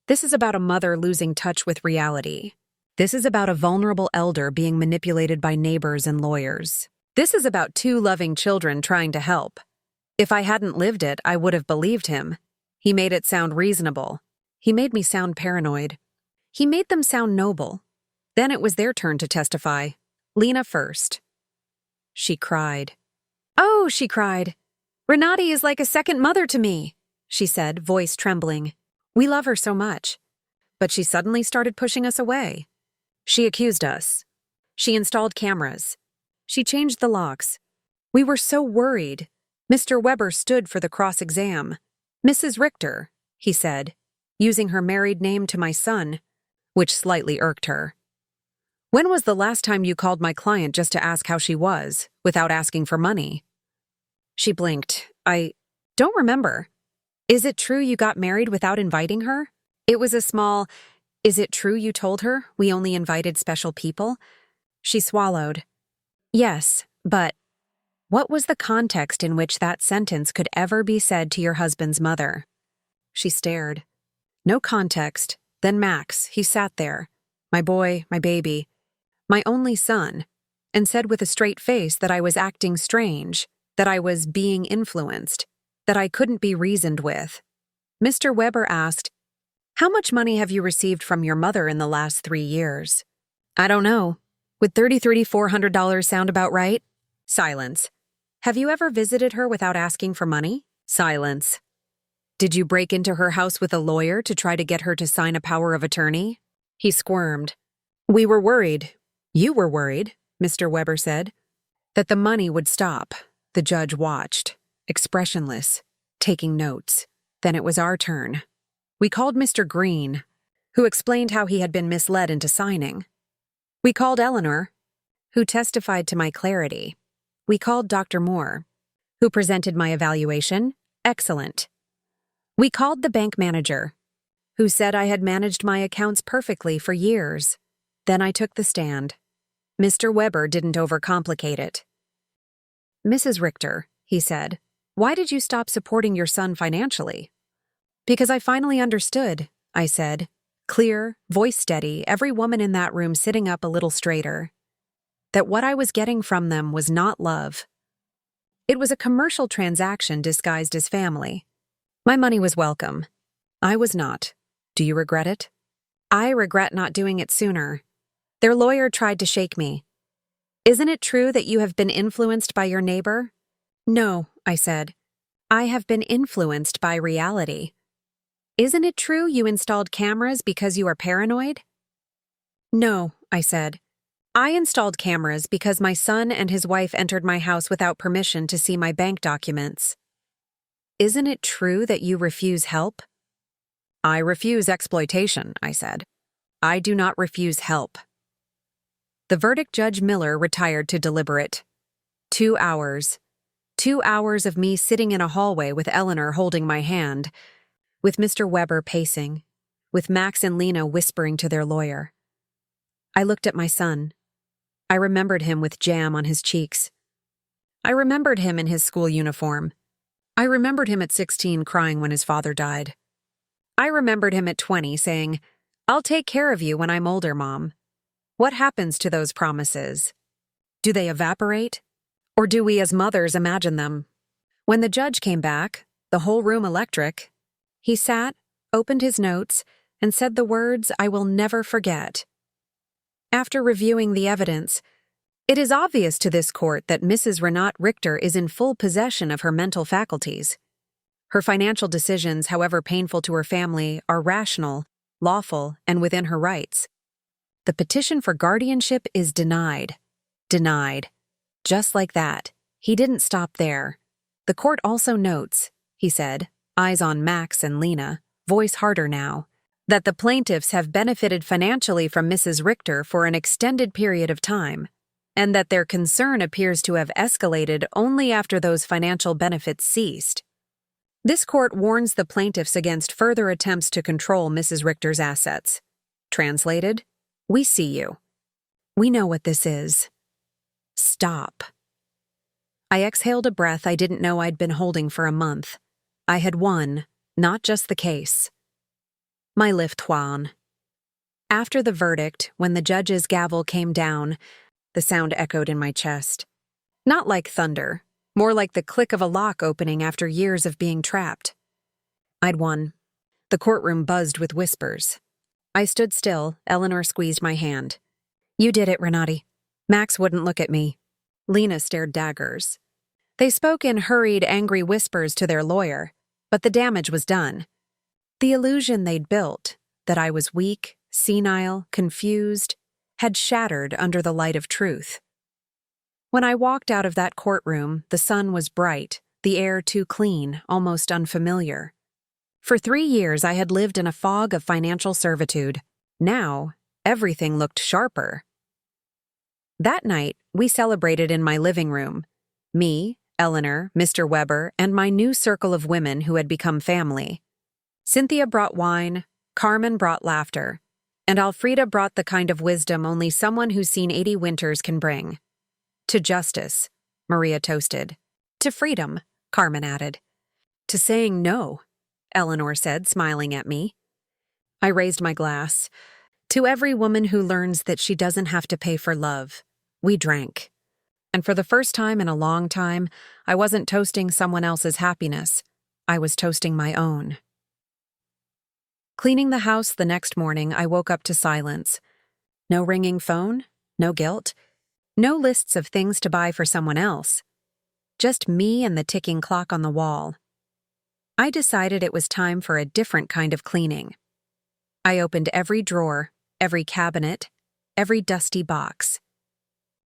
This is about a mother losing touch with reality. This is about a vulnerable elder being manipulated by neighbors and lawyers. This is about 2 loving children trying to help. If I hadn't lived it, I would have believed him. He made it sound reasonable. He made me sound paranoid. He made them sound noble. Then it was their turn to testify. Lena first. She cried. "Oh," she cried. "Renate is like a second mother to me," she said, voice trembling. "We love her so much." But she suddenly started pushing us away. She accused us. She installed cameras. She changed the locks. We were so worried. Mr. Weber stood for the cross-exam. "Mrs. Richter," he said, using her married name to my son, which slightly irked her. "When was the last time you called my client just to ask how she was, without asking for money?" She blinked. "I don't remember." "Is it true you got married without inviting her?" It was a small, "Is it true you told her we only invited special people?" She swallowed. "Yes, but..." What was the context in which that sentence could ever be said to your husband's mother? She stared. No context. Then Max, he sat there, my boy, my baby, my only son, and said with a straight face that I was acting strange, that I was being influenced, that I couldn't be reasoned with. Mr. Weber asked, "How much money have you received from your mother in the last 3 years?" "I don't know. Would $3,400 sound about right?" Silence. "Have you ever visited her without asking for money?" Silence. "Did you break into her house with a lawyer to try to get her to sign a power of attorney?" He squirmed. "We were worried. You were worried," Mr. Weber said, "that the money would stop, The judge watched, expressionless, taking notes. Then it was our turn. We called Mr. Green, who explained how he had been misled into signing. We called Eleanor, who testified to my clarity. We called Dr. Moore, who presented my evaluation. Excellent. We called the bank manager, who said I had managed my accounts perfectly for years. Then I took the stand. Mr. Weber didn't overcomplicate it. Mrs. Richter, he said, why did you stop supporting your son financially? Because I finally understood, I said, clear, voice steady, every woman in that room sitting up a little straighter, that what I was getting from them was not love. It was a commercial transaction disguised as family. My money was welcome. I was not. Do you regret it? I regret not doing it sooner. Their lawyer tried to shake me. Isn't it true that you have been influenced by your neighbor? No, I said. I have been influenced by reality. Isn't it true you installed cameras because you are paranoid? No, I said. I installed cameras because my son and his wife entered my house without permission to see my bank documents. Isn't it true that you refuse help? I refuse exploitation, I said. I do not refuse help. The verdict Judge Miller retired to deliberate. 2 hours. 2 hours of me sitting in a hallway with Eleanor holding my hand, with Mr. Weber pacing, with Max and Lena whispering to their lawyer. I looked at my son. I remembered him with jam on his cheeks. I remembered him in his school uniform. I remembered him at 16 crying when his father died. I remembered him at 20 saying, I'll take care of you when I'm older, Mom. What happens to those promises? Do they evaporate? Or do we as mothers imagine them? When the judge came back, the whole room electric, he sat, opened his notes, and said the words I will never forget. After reviewing the evidence, it is obvious to this court that Mrs. Renate Richter is in full possession of her mental faculties. Her financial decisions, however painful to her family, are rational, lawful, and within her rights. The petition for guardianship is denied. Denied. Just like that. He didn't stop there. The court also notes, he said, eyes on Max and Lena, voice harder now, that the plaintiffs have benefited financially from Mrs. Richter for an extended period of time, and that their concern appears to have escalated only after those financial benefits ceased. This court warns the plaintiffs against further attempts to control Mrs. Richter's assets. Translated, we see you. We know what this is. Stop. I exhaled a breath I didn't know I'd been holding for a month. I had won, not just the case. My lift won. After the verdict, when the judge's gavel came down, the sound echoed in my chest. Not like thunder, more like the click of a lock opening after years of being trapped. I'd won. The courtroom buzzed with whispers. I stood still. Eleanor squeezed my hand. You did it, Renate. Max wouldn't look at me. Lena stared daggers. They spoke in hurried, angry whispers to their lawyer, but the damage was done. The illusion they'd built, that I was weak, senile, confused, had shattered under the light of truth. When I walked out of that courtroom, the sun was bright, the air too clean, almost unfamiliar. For 3 years, I had lived in a fog of financial servitude. Now, everything looked sharper. That night, we celebrated in my living room. Me, Eleanor, Mr. Weber, and my new circle of women who had become family. Cynthia brought wine, Carmen brought laughter, and Alfreda brought the kind of wisdom only someone who's seen 80 winters can bring. To justice, Maria toasted. To freedom, Carmen added. To saying no, Eleanor said, smiling at me. I raised my glass. To every woman who learns that she doesn't have to pay for love. We drank. And for the first time in a long time, I wasn't toasting someone else's happiness. I was toasting my own. Cleaning the house the next morning, I woke up to silence. No ringing phone, no guilt, no lists of things to buy for someone else. Just me and the ticking clock on the wall. I decided it was time for a different kind of cleaning. I opened every drawer, every cabinet, every dusty box.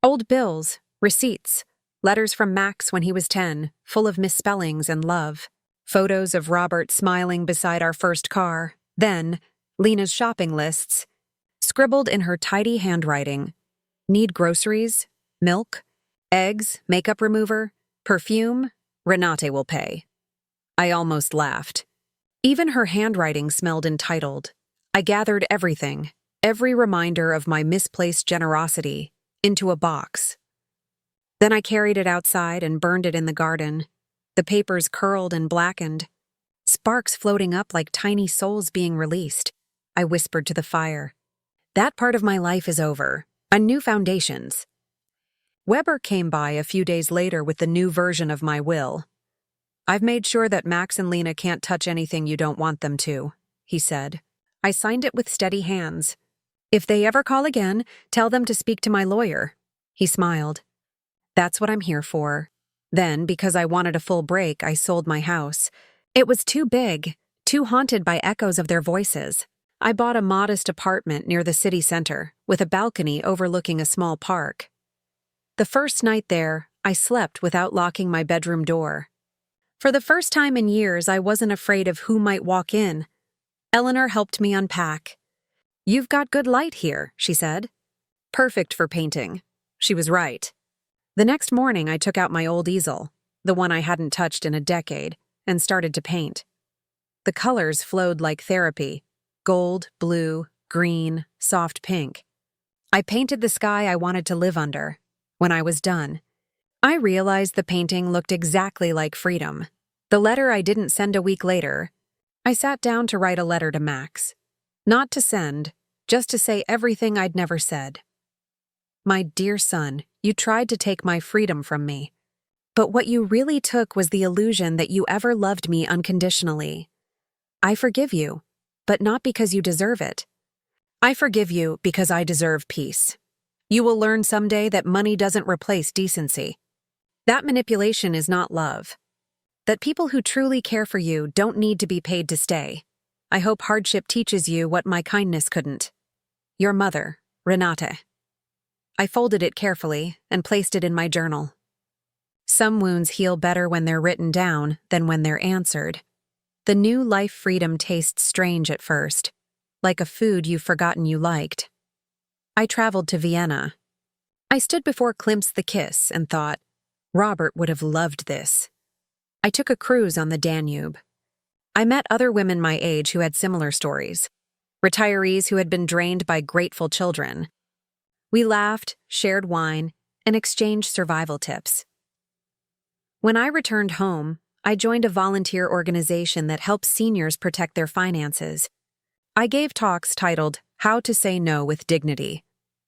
Old bills, receipts, Letters from Max when he was 10, full of misspellings and love. Photos of Robert smiling beside our first car. Then, Lena's shopping lists, scribbled in her tidy handwriting. Need groceries? Milk? Eggs? Makeup remover? Perfume? Renate will pay. I almost laughed. Even her handwriting smelled entitled. I gathered everything, every reminder of my misplaced generosity, into a box. Then I carried it outside and burned it in the garden. The papers curled and blackened, sparks floating up like tiny souls being released. I whispered to the fire. That part of my life is over. On new foundations. Weber came by a few days later with the new version of my will. I've made sure that Max and Lena can't touch anything you don't want them to, he said. I signed it with steady hands. If they ever call again, tell them to speak to my lawyer. He smiled. That's what I'm here for. Then, because I wanted a full break, I sold my house. It was too big, too haunted by echoes of their voices. I bought a modest apartment near the city center, with a balcony overlooking a small park. The first night there, I slept without locking my bedroom door. For the first time in years, I wasn't afraid of who might walk in. Eleanor helped me unpack. You've got good light here, she said. Perfect for painting. She was right. The next morning, I took out my old easel, the one I hadn't touched in a decade, and started to paint. The colors flowed like therapy. Gold, blue, green, soft pink. I painted the sky I wanted to live under. When I was done, I realized the painting looked exactly like freedom. The letter I didn't send a week later. I sat down to write a letter to Max. Not to send, just to say everything I'd never said. My dear son, you tried to take my freedom from me. But what you really took was the illusion that you ever loved me unconditionally. I forgive you, but not because you deserve it. I forgive you because I deserve peace. You will learn someday that money doesn't replace decency. That manipulation is not love. That people who truly care for you don't need to be paid to stay. I hope hardship teaches you what my kindness couldn't. Your mother, Renate. I folded it carefully and placed it in my journal. Some wounds heal better when they're written down than when they're answered. The new life freedom tastes strange at first, like a food you've forgotten you liked. I traveled to Vienna. I stood before Klimt's The Kiss and thought, Robert would have loved this. I took a cruise on the Danube. I met other women my age who had similar stories, retirees who had been drained by grateful children. We laughed, shared wine, and exchanged survival tips. When I returned home, I joined a volunteer organization that helps seniors protect their finances. I gave talks titled, How to Say No with Dignity.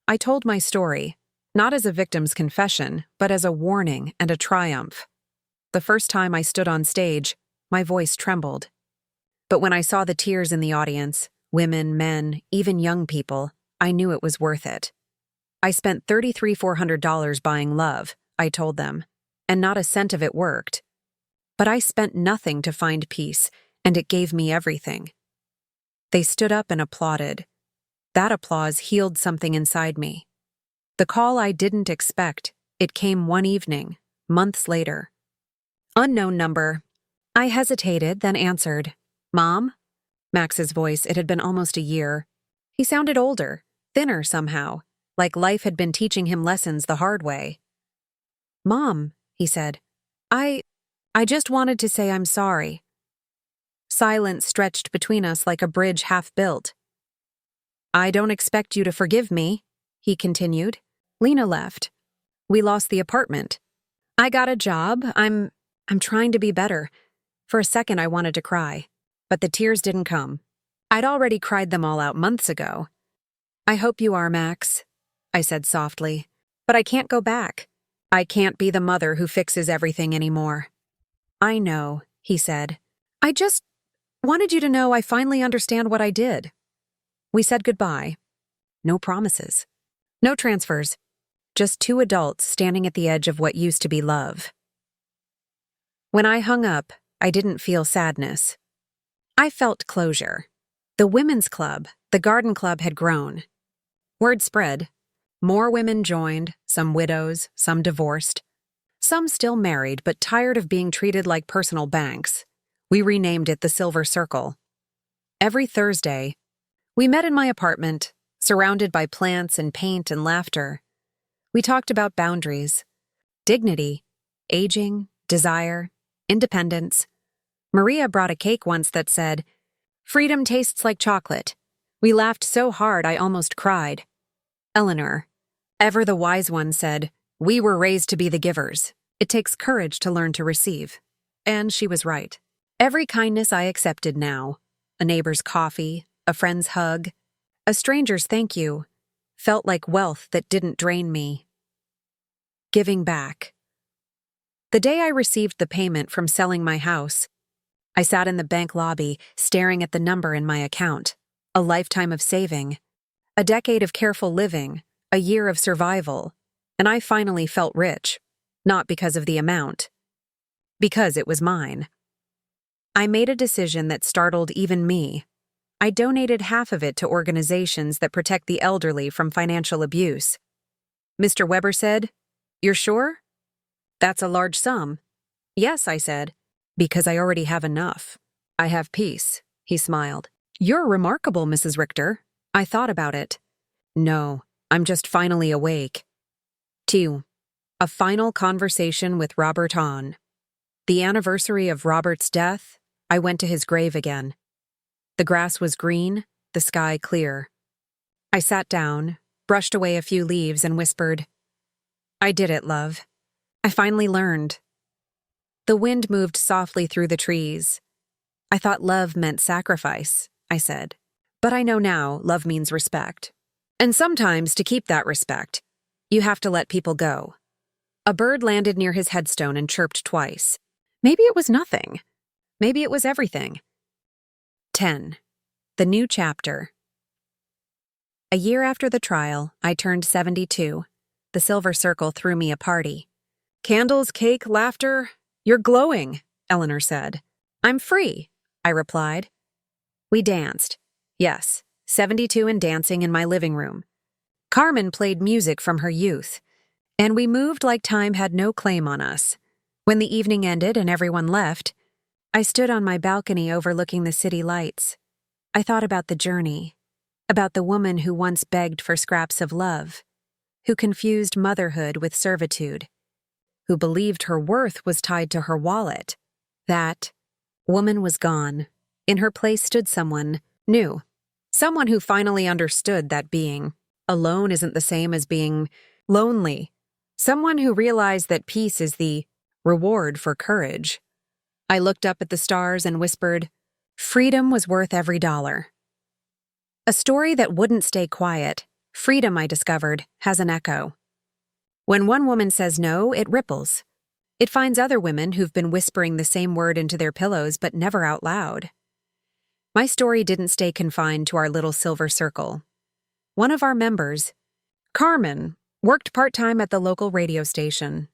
I told my story, not as a victim's confession, but as a warning and a triumph. The first time I stood on stage, my voice trembled. But when I saw the tears in the audience, women, men, even young people, I knew it was worth it. I spent $3,400 buying love, I told them, and not a cent of it worked. But I spent nothing to find peace, and it gave me everything. They stood up and applauded. That applause healed something inside me. The call I didn't expect, it came one evening, months later. Unknown number. I hesitated, then answered. Mom? Max's voice, it had been almost a year. He sounded older, thinner somehow, like life had been teaching him lessons the hard way. Mom, he said, I just wanted to say I'm sorry. Silence stretched between us like a bridge half built. I don't expect you to forgive me, he continued. Lena left. We lost the apartment. I got a job. I'm trying to be better. For a second I wanted to cry, but the tears didn't come. I'd already cried them all out months ago. I hope you are, Max, I said softly, but I can't go back. I can't be the mother who fixes everything anymore. I know, he said. I just wanted you to know I finally understand what I did. We said goodbye. No promises. No transfers. Just two adults standing at the edge of what used to be love. When I hung up, I didn't feel sadness. I felt closure. The women's club, the garden club, had grown. Word spread. More women joined, some widows, some divorced. Some some still married but tired of being treated like personal banks. We renamed it the Silver Circle. Every Thursday, we met in my apartment, surrounded by plants and paint and laughter. We talked about boundaries, dignity, aging, desire, independence. Maria brought a cake once that said, "Freedom tastes like chocolate." We laughed so hard I almost cried. Eleanor, ever the wise one, said, "We were raised to be the givers. It takes courage to learn to receive." And she was right. Every kindness I accepted now, a neighbor's coffee, a friend's hug, a stranger's thank you, felt like wealth that didn't drain me. Giving back. The day I received the payment from selling my house, I sat in the bank lobby staring at the number in my account. A lifetime of saving, a decade of careful living, a year of survival, and I finally felt rich, not because of the amount, because it was mine. I made a decision that startled even me. I donated half of it to organizations that protect the elderly from financial abuse. Mr. Weber said, "You're sure? That's a large sum." "Yes," I said, "because I already have enough. I have peace," he smiled. "You're remarkable, Mrs. Richter." I thought about it. No, I'm just finally awake. 2. A final conversation with Robert Hahn. The anniversary of Robert's death, I went to his grave again. The grass was green, the sky clear. I sat down, brushed away a few leaves, and whispered, "I did it, love. I finally learned." The wind moved softly through the trees. "I thought love meant sacrifice," I said. "But I know now love means respect. And sometimes, to keep that respect, you have to let people go." A bird landed near his headstone and chirped twice. Maybe it was nothing. Maybe it was everything. 10. The new chapter. A year after the trial, I turned 72. The Silver Circle threw me a party. "Candles, cake, laughter. You're glowing," Eleanor said. "I'm free," I replied. We danced. Yes, 72 and dancing in my living room. Carmen played music from her youth, and we moved like time had no claim on us. When the evening ended and everyone left, I stood on my balcony overlooking the city lights. I thought about the journey, about the woman who once begged for scraps of love, who confused motherhood with servitude, who believed her worth was tied to her wallet. That woman was gone. In her place stood someone new. Someone who finally understood that being alone isn't the same as being lonely. Someone who realized that peace is the reward for courage. I looked up at the stars and whispered, "Freedom was worth every dollar." A story that wouldn't stay quiet. Freedom, I discovered, has an echo. When one woman says no, it ripples. It finds other women who've been whispering the same word into their pillows but never out loud. My story didn't stay confined to our little Silver Circle. One of our members, Carmen, worked part-time at the local radio station.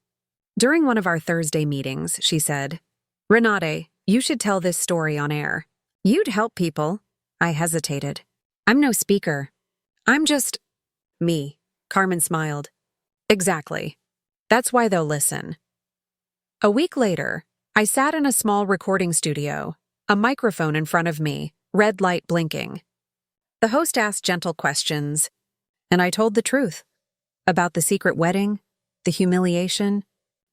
During one of our Thursday meetings, she said, "Renate, you should tell this story on air. You'd help people." I hesitated. "I'm no speaker. I'm just me." Carmen smiled. "Exactly. That's why they'll listen." A week later, I sat in a small recording studio, a microphone in front of me, red light blinking. The host asked gentle questions, and I told the truth about the secret wedding, the humiliation,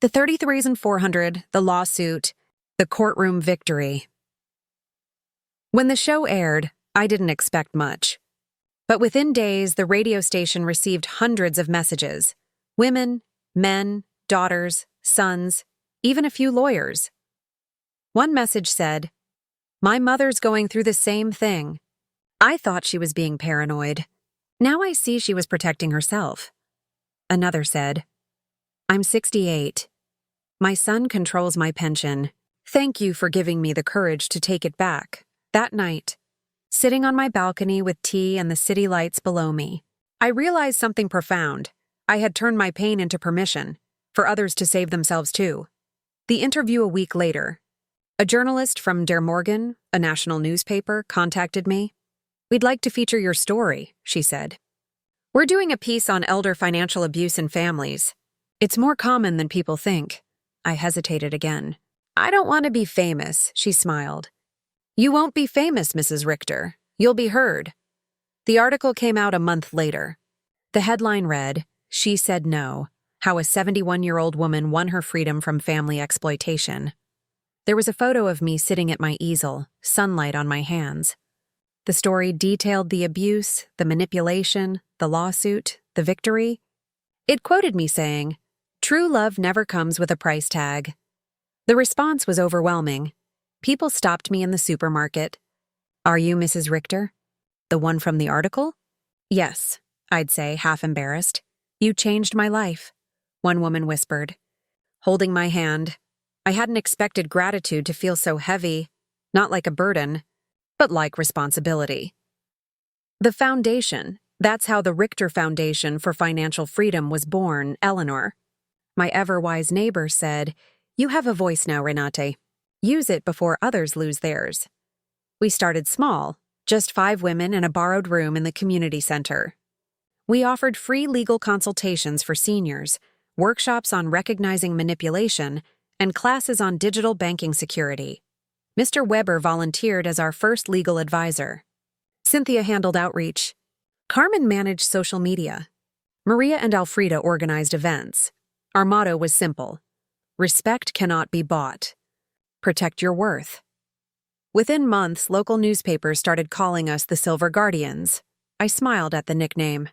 the 33s and 400, the lawsuit, the courtroom victory. When the show aired, I didn't expect much. But within days, the radio station received hundreds of messages. Women, men, daughters, sons, even a few lawyers. One message said, "My mother's going through the same thing." I thought she was being paranoid. Now I see she was protecting herself. Another said, "I'm 68. My son controls my pension. Thank you for giving me the courage to take it back." That night, sitting on my balcony with tea and the city lights below me, I realized something profound. I had turned my pain into permission for others to save themselves too. The interview a week later. A journalist from Der Morgen, a national newspaper, contacted me. "We'd like to feature your story," she said. "We're doing a piece on elder financial abuse in families. It's more common than people think." I hesitated again. I don't want to be famous, she smiled. You won't be famous, Mrs. Richter. You'll be heard. The article came out a month later. The headline read, "She Said No, How a 71-Year-Old Woman Won Her Freedom from Family Exploitation." There was a photo of me sitting at my easel, sunlight on my hands. The story detailed the abuse, the manipulation, the lawsuit, the victory. It quoted me saying, "True love never comes with a price tag." The response was overwhelming. People stopped me in the supermarket. "Are you Mrs. Richter? The one from the article?" "Yes," I'd say, half embarrassed. "You changed my life," one woman whispered. Holding my hand, I hadn't expected gratitude to feel so heavy, not like a burden, but like responsibility. The foundation, that's how the Richter Foundation for Financial Freedom was born, Eleanor. My ever-wise neighbor said, "You have a voice now, Renate. Use it before others lose theirs." We started small, just 5 women in a borrowed room in the community center. We offered free legal consultations for seniors, workshops on recognizing manipulation, and classes on digital banking security. Mr. Weber volunteered as our first legal advisor. Cynthia handled outreach. Carmen managed social media. Maria and Alfreda organized events. Our motto was simple: respect cannot be bought. Protect your worth. Within months, local newspapers started calling us the Silver Guardians. I smiled at the nickname.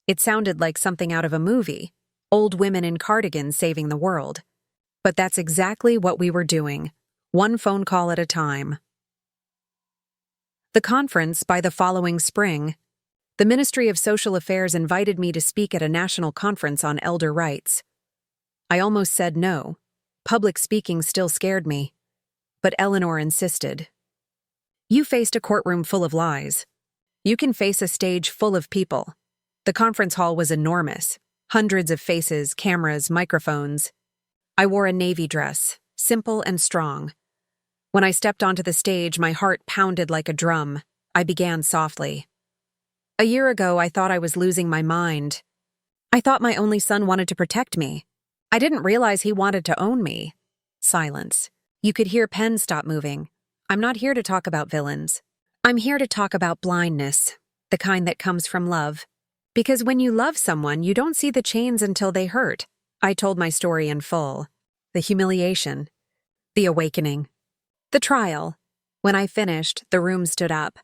It sounded like something out of a movie, old women in cardigans saving the world. But that's exactly what we were doing, one phone call at a time. The conference, by the following spring, the Ministry of Social Affairs invited me to speak at a national conference on elder rights. I almost said no. Public speaking still scared me. But Eleanor insisted. "You faced a courtroom full of lies. You can face a stage full of people." The conference hall was enormous. Hundreds of faces, cameras, microphones. I wore a navy dress, simple and strong. When I stepped onto the stage, my heart pounded like a drum. I began softly. "A year ago, I thought I was losing my mind. I thought my only son wanted to protect me. I didn't realize he wanted to own me." Silence. You could hear pens stop moving. "I'm not here to talk about villains. I'm here to talk about blindness, the kind that comes from love. Because when you love someone, you don't see the chains until they hurt." I told my story in full. The humiliation. The awakening. The trial. When I finished, the room stood up.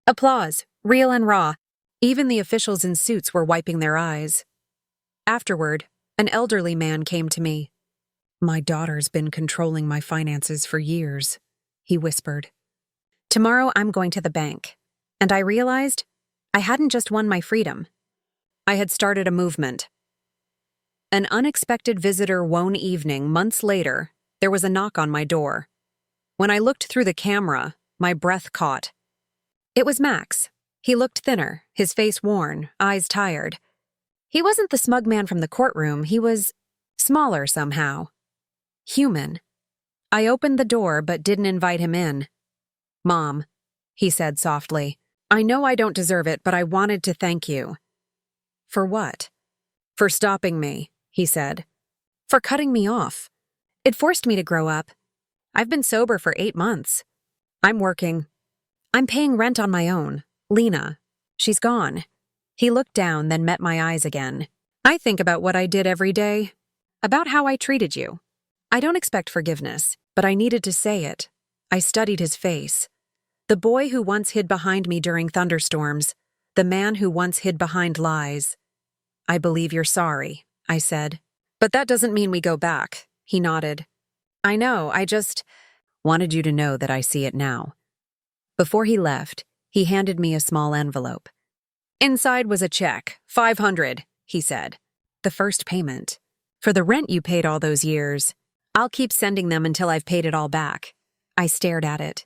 Applause, real and raw. Even the officials in suits were wiping their eyes. Afterward, an elderly man came to me. "My daughter's been controlling my finances for years," he whispered. "Tomorrow I'm going to the bank." And I realized I hadn't just won my freedom. I had started a movement. An unexpected visitor one evening, months later, there was a knock on my door. When I looked through the camera, my breath caught. It was Max. He looked thinner, his face worn, eyes tired. He wasn't the smug man from the courtroom, he was smaller somehow. Human. I opened the door but didn't invite him in. "Mom," he said softly, "I know I don't deserve it, but I wanted to thank you." "For what?" "For stopping me," he said. "For cutting me off. It forced me to grow up. I've been sober for 8 months. I'm working. I'm paying rent on my own. Lena, she's gone." He looked down, then met my eyes again. "I think about what I did every day. About how I treated you. I don't expect forgiveness, but I needed to say it." I studied his face. The boy who once hid behind me during thunderstorms. The man who once hid behind lies. "I believe you're sorry," I said. "But that doesn't mean we go back," he nodded. "I know, I just wanted you to know that I see it now." Before he left, he handed me a small envelope. Inside was a check, $500, he said. "The first payment. For the rent you paid all those years. I'll keep sending them until I've paid it all back." I stared at it.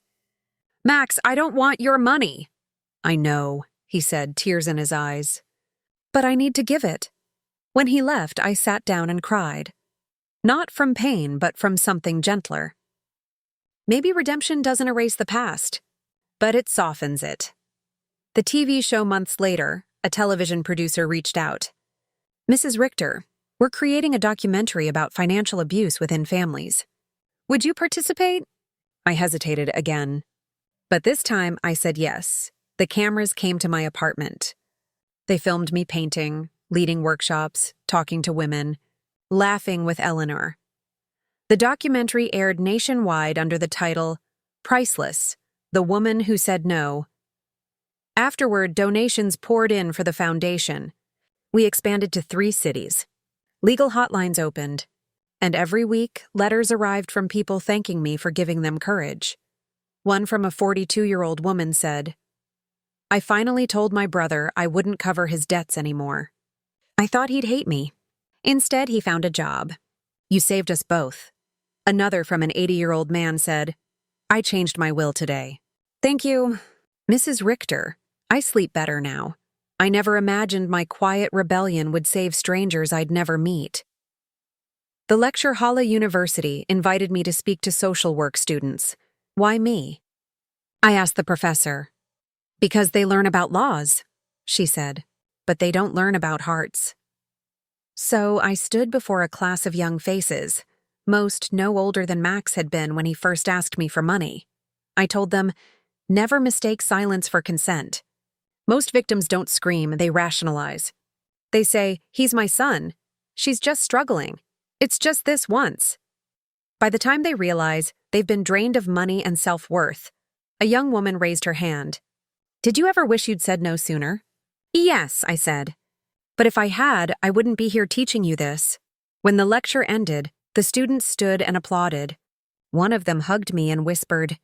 "Max, I don't want your money." "I know," he said, tears in his eyes. "But I need to give it." When he left, I sat down and cried. Not from pain, but from something gentler. Maybe redemption doesn't erase the past, but it softens it. The TV show months later, a television producer reached out. "Mrs. Richter, We're creating a documentary about financial abuse within families. Would you participate? I hesitated again. But this time I said yes. The cameras came to my apartment. They filmed me painting, leading workshops, talking to women, laughing with Eleanor. The documentary aired nationwide under the title Priceless, The Woman Who Said No. Afterward, donations poured in for the foundation. We expanded to 3 cities. Legal hotlines opened, and every week, letters arrived from people thanking me for giving them courage. One from a 42-year-old woman said, "I finally told my brother I wouldn't cover his debts anymore. I thought he'd hate me. Instead, he found a job. You saved us both." Another from an 80-year-old man said, "I changed my will today. Thank you, Mrs. Richter. I sleep better now. I never imagined my quiet rebellion would save strangers I'd never meet." The lecture hall at university invited me to speak to social work students. Why me? I asked the professor. "Because they learn about laws," she said, "but they don't learn about hearts." So I stood before a class of young faces, most no older than Max had been when he first asked me for money. I told them, never mistake silence for consent. Most victims don't scream, they rationalize. They say, "He's my son. She's just struggling. It's just this once." By the time they realize they've been drained of money and self-worth, a young woman raised her hand. "Did you ever wish you'd said no sooner?" "Yes," I said. "But if I had, I wouldn't be here teaching you this." When the lecture ended, the students stood and applauded. One of them hugged me and whispered,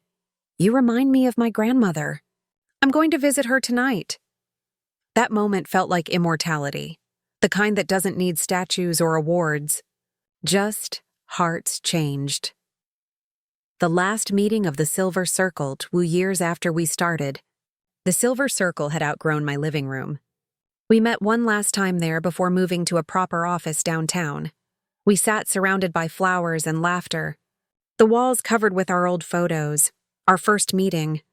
"You remind me of my grandmother. I'm going to visit her tonight." That moment felt like immortality, the kind that doesn't need statues or awards. Just hearts changed. The last meeting of the Silver Circle 2 years after we started. The Silver Circle had outgrown my living room. We met one last time there before moving to a proper office downtown. We sat surrounded by flowers and laughter. The walls covered with our old photos. Our first meeting.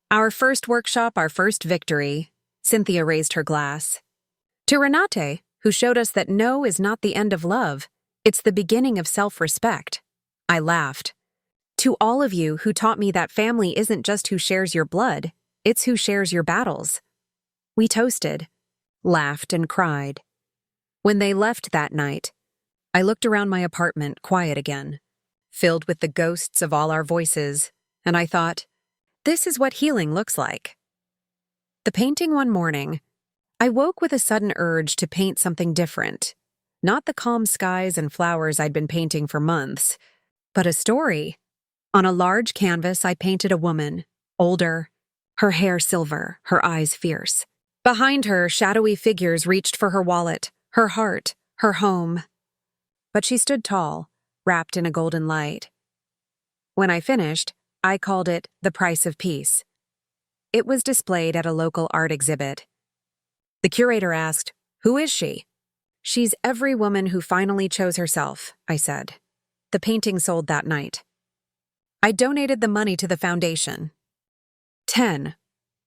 Our first workshop, our first victory. Cynthia raised her glass. To Renate, who showed us that no is not the end of love, it's the beginning of self-respect. I laughed. To all of you who taught me that family isn't just who shares your blood, it's who shares your battles. We toasted, laughed, and cried. When they left that night, I looked around my apartment, quiet again, filled with the ghosts of all our voices, and I thought, this is what healing looks like. The painting one morning, I woke with a sudden urge to paint something different. Not the calm skies and flowers I'd been painting for months, but a story. On a large canvas, I painted a woman, older, her hair silver, her eyes fierce. Behind her, shadowy figures reached for her wallet, her heart, her home. But she stood tall, wrapped in a golden light. When I finished, I called it The Price of Peace. It was displayed at a local art exhibit. The curator asked, "Who is she?" "She's every woman who finally chose herself," I said. The painting sold that night. I donated the money to the foundation. 10.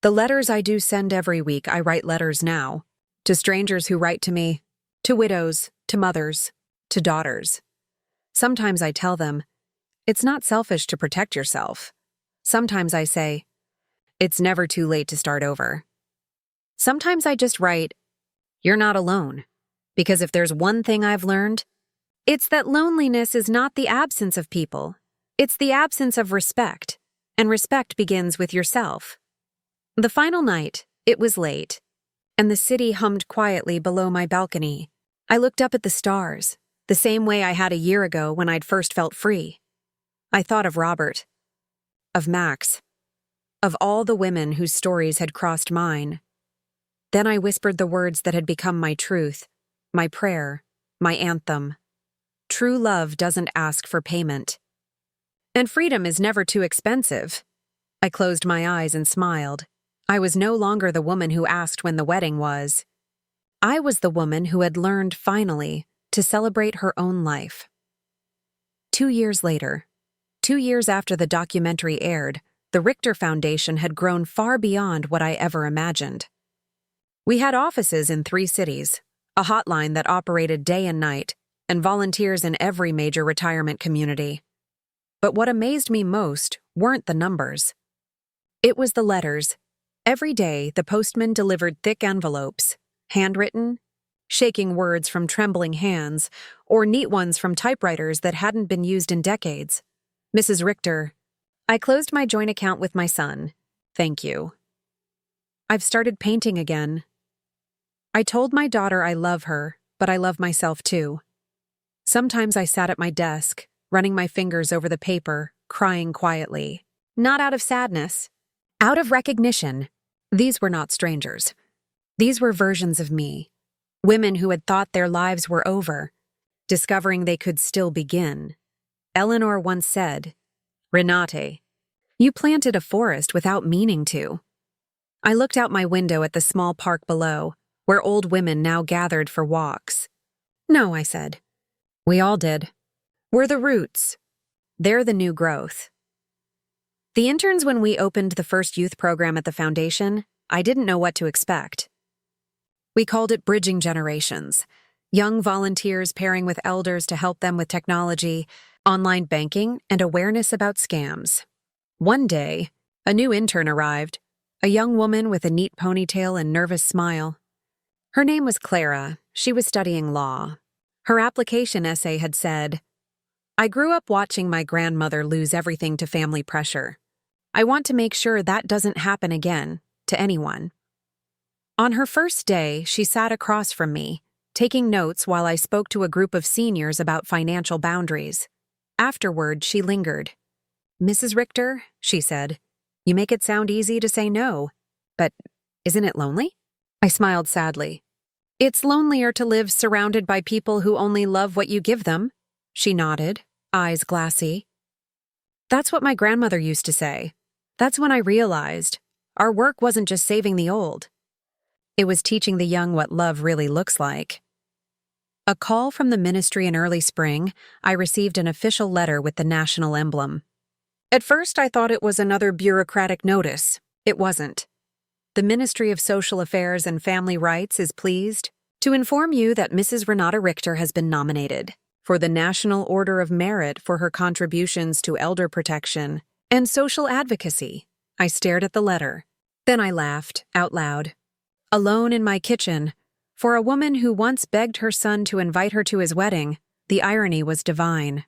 The letters I do send every week, I write letters now. To strangers who write to me, to widows, to mothers, to daughters. Sometimes I tell them, it's not selfish to protect yourself. Sometimes I say, it's never too late to start over. Sometimes I just write, you're not alone. Because if there's one thing I've learned, it's that loneliness is not the absence of people. It's the absence of respect, and respect begins with yourself. The final night, it was late, and the city hummed quietly below my balcony. I looked up at the stars, the same way I had a year ago when I'd first felt free. I thought of Robert, of Max, of all the women whose stories had crossed mine. Then I whispered the words that had become my truth, my prayer, my anthem. True love doesn't ask for payment. And freedom is never too expensive. I closed my eyes and smiled. I was no longer the woman who asked when the wedding was. I was the woman who had learned, finally, to celebrate her own life. 2 years later, 2 years after the documentary aired, the Richter Foundation had grown far beyond what I ever imagined. We had offices in 3 cities, a hotline that operated day and night, and volunteers in every major retirement community. But what amazed me most weren't the numbers. It was the letters. Every day, the postman delivered thick envelopes, handwritten, shaking words from trembling hands, or neat ones from typewriters that hadn't been used in decades. Mrs. Richter, I closed my joint account with my son. Thank you. I've started painting again. I told my daughter I love her, but I love myself too. Sometimes I sat at my desk, running my fingers over the paper, crying quietly. Not out of sadness, out of recognition. These were not strangers. These were versions of me. Women who had thought their lives were over, discovering they could still begin. Eleanor once said, Renate, you planted a forest without meaning to. I looked out my window at the small park below, where old women now gathered for walks. No, I said. We all did. We're the roots. They're the new growth. The interns, when we opened the first youth program at the foundation, I didn't know what to expect. We called it Bridging Generations, young volunteers pairing with elders to help them with technology, online banking, and awareness about scams. One day, a new intern arrived, a young woman with a neat ponytail and nervous smile. Her name was Clara. She was studying law. Her application essay had said, I grew up watching my grandmother lose everything to family pressure. I want to make sure that doesn't happen again, to anyone. On her first day, she sat across from me, taking notes while I spoke to a group of seniors about financial boundaries. Afterward, she lingered. Mrs. Richter, she said, you make it sound easy to say no, but isn't it lonely? I smiled sadly. It's lonelier to live surrounded by people who only love what you give them. She nodded, eyes glassy. That's what my grandmother used to say. That's when I realized our work wasn't just saving the old. It was teaching the young what love really looks like. A call from the ministry in early spring, I received an official letter with the national emblem. At first, I thought it was another bureaucratic notice. It wasn't. The Ministry of Social Affairs and Family Rights is pleased to inform you that Mrs. Renata Richter has been nominated for the National Order of Merit for her contributions to elder protection and social advocacy. I stared at the letter. Then I laughed, out loud. Alone in my kitchen, for a woman who once begged her son to invite her to his wedding, the irony was divine.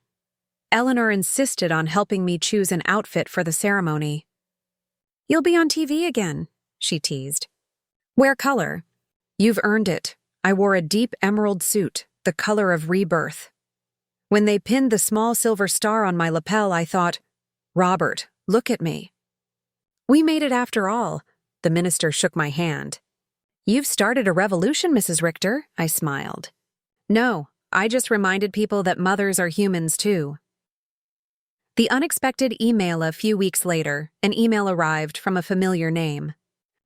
Eleanor insisted on helping me choose an outfit for the ceremony. You'll be on TV again, she teased. Wear color. You've earned it. I wore a deep emerald suit, the color of rebirth. When they pinned the small silver star on my lapel, I thought, Robert, look at me. We made it after all. The minister shook my hand. You've started a revolution, Mrs. Richter, I smiled. No, I just reminded people that mothers are humans too. The unexpected email a few weeks later, an email arrived from a familiar name.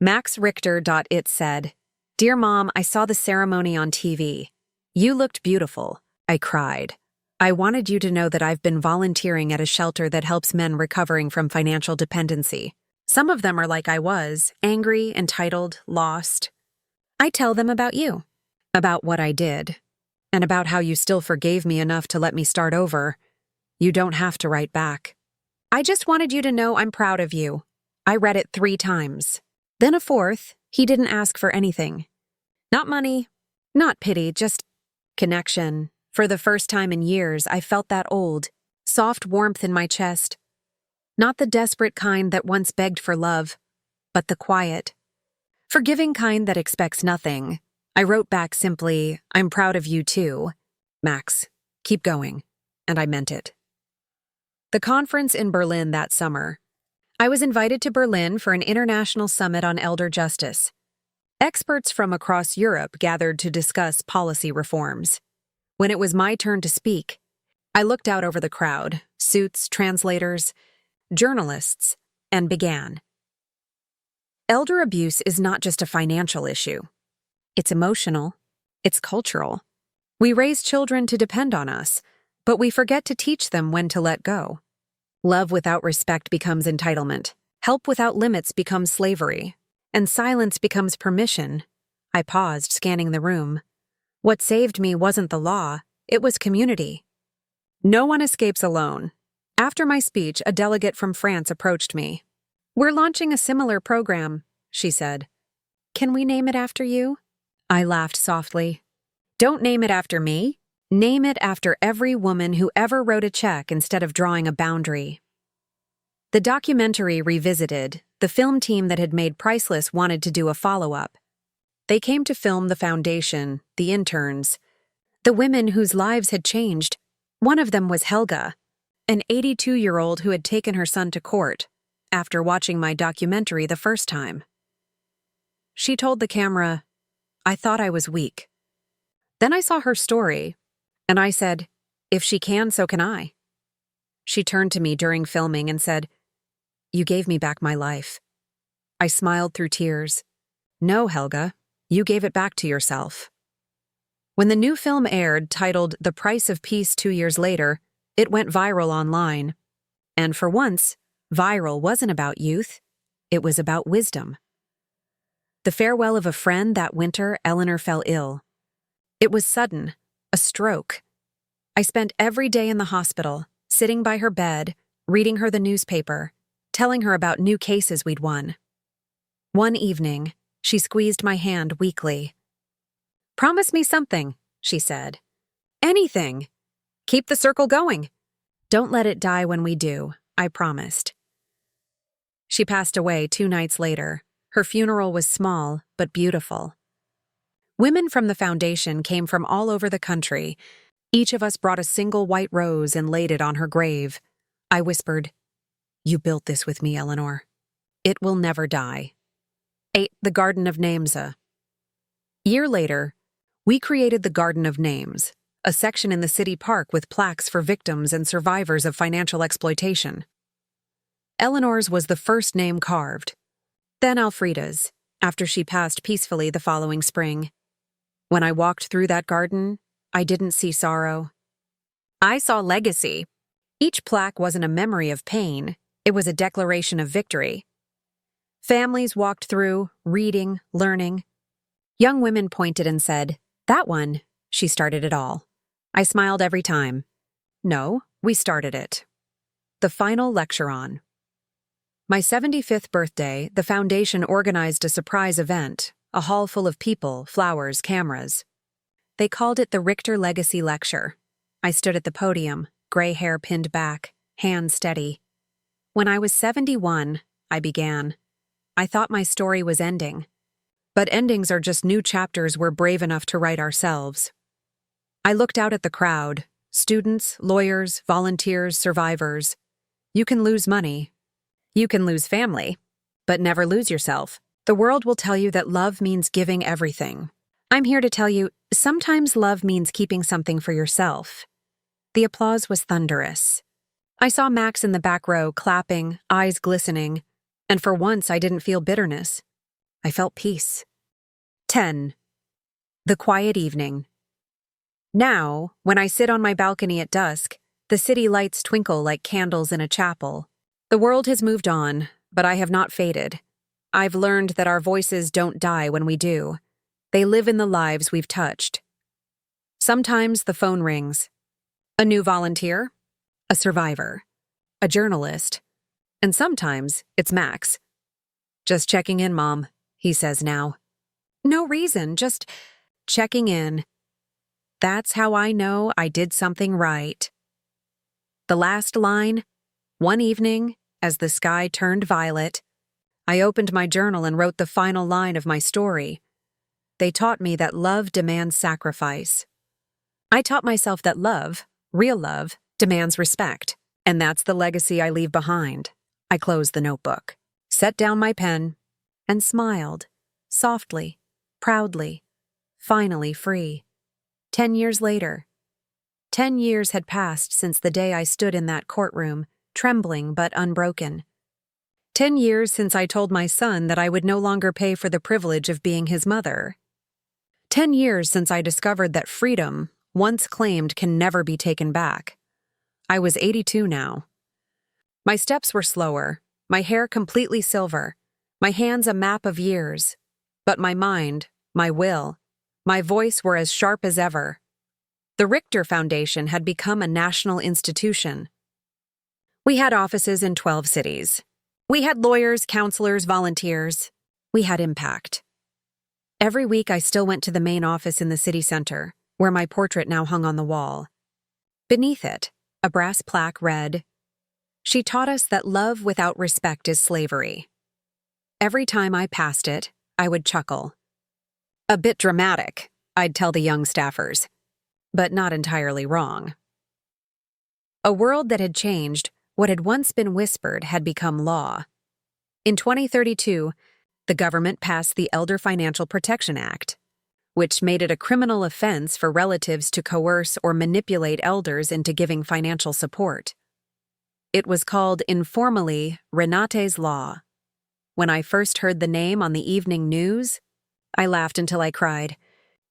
Max Richter. It said, Dear Mom, I saw the ceremony on TV. You looked beautiful. I cried. I wanted you to know that I've been volunteering at a shelter that helps men recovering from financial dependency. Some of them are like I was, angry, entitled, lost. I tell them about you, about what I did, and about how you still forgave me enough to let me start over. You don't have to write back. I just wanted you to know I'm proud of you. I read it 3 times. Then a 4th, he didn't ask for anything. Not money, not pity, just connection. For the first time in years, I felt that old, soft warmth in my chest. Not the desperate kind that once begged for love, but the quiet, forgiving kind that expects nothing. I wrote back simply, I'm proud of you too. Max, keep going. And I meant it. The conference in Berlin that summer. I was invited to Berlin for an international summit on elder justice. Experts from across Europe gathered to discuss policy reforms. When it was my turn to speak, I looked out over the crowd, suits, translators, journalists, and began. Elder abuse is not just a financial issue. It's emotional. It's cultural. We raise children to depend on us, but we forget to teach them when to let go. Love without respect becomes entitlement. Help without limits becomes slavery. And silence becomes permission. I paused, scanning the room. What saved me wasn't the law, It was community. No one escapes alone. After my speech, a delegate from France approached me. "We're launching a similar program," she said. "Can we name it after you?" I laughed softly. "Don't name it after me. Name it after every woman who ever wrote a check instead of drawing a boundary." The documentary revisited. The film team that had made Priceless wanted to do a follow-up. They came to film the foundation, the interns, the women whose lives had changed. One of them was Helga, an 82-year-old who had taken her son to court after watching my documentary the first time. She told the camera, "I thought I was weak." Then I saw her story, and I said, "If she can, so can I." She turned to me during filming and said, "You gave me back my life." I smiled through tears. "No, Helga, you gave it back to yourself." When the new film aired, titled The Price of Peace 2 years later, it went viral online. And for once, viral wasn't about youth, it was about wisdom. The farewell of a friend that winter, Eleanor fell ill. It was sudden, a stroke. I spent every day in the hospital, sitting by her bed, reading her the newspaper, telling her about new cases we'd won. One evening, she squeezed my hand weakly. "Promise me something," she said. "Anything. Keep the circle going. Don't let it die when we do," I promised. She passed away 2 nights later. Her funeral was small, but beautiful. Women from the foundation came from all over the country. Each of us brought a single white rose and laid it on her grave. I whispered, "You built this with me, Eleanor. It will never die." 8. The Garden of Names. Year later, we created the Garden of Names, a section in the city park with plaques for victims and survivors of financial exploitation. Eleanor's was the first name carved, then Alfreda's, after she passed peacefully the following spring. When I walked through that garden, I didn't see sorrow. I saw legacy. Each plaque wasn't a memory of pain, it was a declaration of victory. Families walked through, reading, learning. Young women pointed and said, "That one, she started it all." I smiled every time. No, we started it. The final lecture on. My 75th birthday, the foundation organized a surprise event, a hall full of people, flowers, cameras. They called it the Richter Legacy Lecture. I stood at the podium, gray hair pinned back, hands steady. When I was 71, I began. I thought my story was ending. But endings are just new chapters we're brave enough to write ourselves. I looked out at the crowd, students, lawyers, volunteers, survivors. You can lose money. You can lose family, but never lose yourself. The world will tell you that love means giving everything. I'm here to tell you, sometimes love means keeping something for yourself. The applause was thunderous. I saw Max in the back row clapping, eyes glistening, and for once I didn't feel bitterness. I felt peace. 10. The quiet evening. Now, when I sit on my balcony at dusk, the city lights twinkle like candles in a chapel. The world has moved on, but I have not faded. I've learned that our voices don't die when we do. They live in the lives we've touched. Sometimes the phone rings. A new volunteer, a survivor, a journalist, and sometimes it's Max. "Just checking in, Mom," he says now. No reason, just checking in. That's how I know I did something right. The last line, one evening, as the sky turned violet, I opened my journal and wrote the final line of my story. They taught me that love demands sacrifice. I taught myself that love, real love, demands respect, and that's the legacy I leave behind. I closed the notebook, set down my pen, and smiled, softly, proudly, finally free. 10 years later. 10 years had passed since the day I stood in that courtroom, trembling but unbroken. 10 years since I told my son that I would no longer pay for the privilege of being his mother. 10 years since I discovered that freedom, once claimed, can never be taken back. I was 82 now. My steps were slower, my hair completely silver, my hands a map of years, but my mind, my will, my voice were as sharp as ever. The Richter Foundation had become a national institution. We had offices in 12 cities. We had lawyers, counselors, volunteers. We had impact. Every week I still went to the main office in the city center, where my portrait now hung on the wall. Beneath it, a brass plaque read, "She taught us that love without respect is slavery." Every time I passed it, I would chuckle. A bit dramatic, I'd tell the young staffers, but not entirely wrong. A world that had changed, what had once been whispered had become law. In 2032, the government passed the Elder Financial Protection Act, which made it a criminal offense for relatives to coerce or manipulate elders into giving financial support. It was called informally Renate's Law. When I first heard the name on the evening news, I laughed until I cried.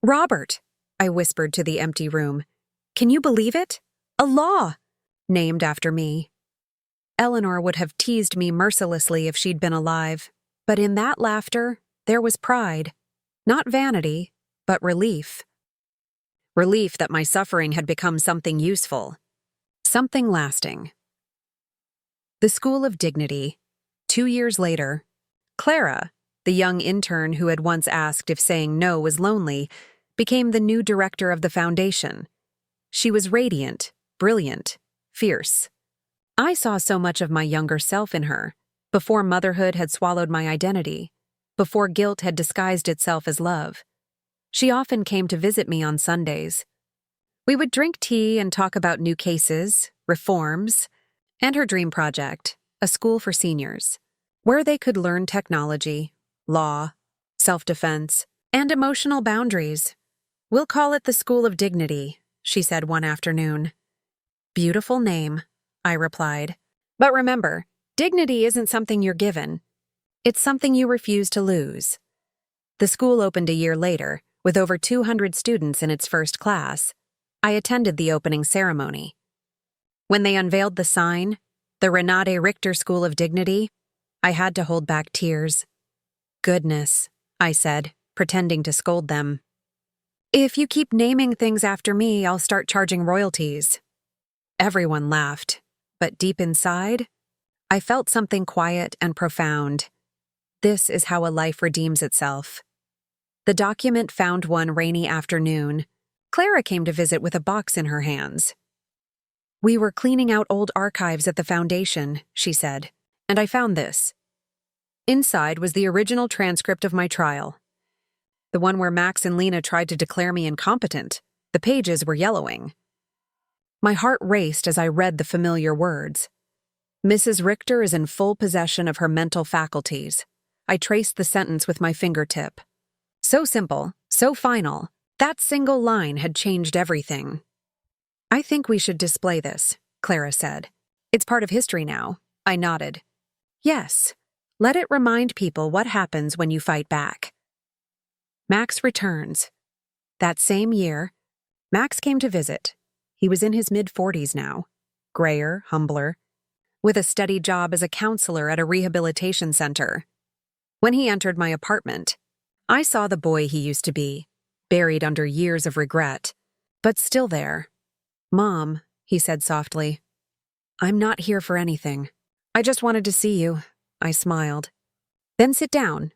"Robert," I whispered to the empty room, "can you believe it? A law! Named after me." Eleanor would have teased me mercilessly if she'd been alive, but in that laughter, there was pride. Not vanity, but relief. Relief that my suffering had become something useful. Something lasting. The School of Dignity. 2 years later, Clara, the young intern who had once asked if saying no was lonely, became the new director of the foundation. She was radiant, brilliant, fierce. I saw so much of my younger self in her, before motherhood had swallowed my identity, before guilt had disguised itself as love. She often came to visit me on Sundays. We would drink tea and talk about new cases, reforms, and her dream project, a school for seniors, where they could learn technology, law, self-defense, and emotional boundaries. "We'll call it the School of Dignity," she said one afternoon. "Beautiful name," I replied. "But remember, dignity isn't something you're given. It's something you refuse to lose." The school opened a year later, with over 200 students in its first class. I attended the opening ceremony. When they unveiled the sign, the Renate Richter School of Dignity, I had to hold back tears. "Goodness," I said, pretending to scold them. "If you keep naming things after me, I'll start charging royalties." Everyone laughed, but deep inside, I felt something quiet and profound. This is how a life redeems itself. The document found one rainy afternoon. Clara came to visit with a box in her hands. "We were cleaning out old archives at the foundation," she said, "and I found this." Inside was the original transcript of my trial. The one where Max and Lena tried to declare me incompetent. The pages were yellowing. My heart raced as I read the familiar words. "Mrs. Richter is in full possession of her mental faculties." I traced the sentence with my fingertip. So simple, so final, that single line had changed everything. "I think we should display this," Clara said. "It's part of history now." I nodded. "Yes, let it remind people what happens when you fight back." Max returns. That same year, Max came to visit. He was in his mid-40s now, grayer, humbler, with a steady job as a counselor at a rehabilitation center. When he entered my apartment, I saw the boy he used to be, buried under years of regret, but still there. "Mom," he said softly, "I'm not here for anything. I just wanted to see you." I smiled. "Then sit down."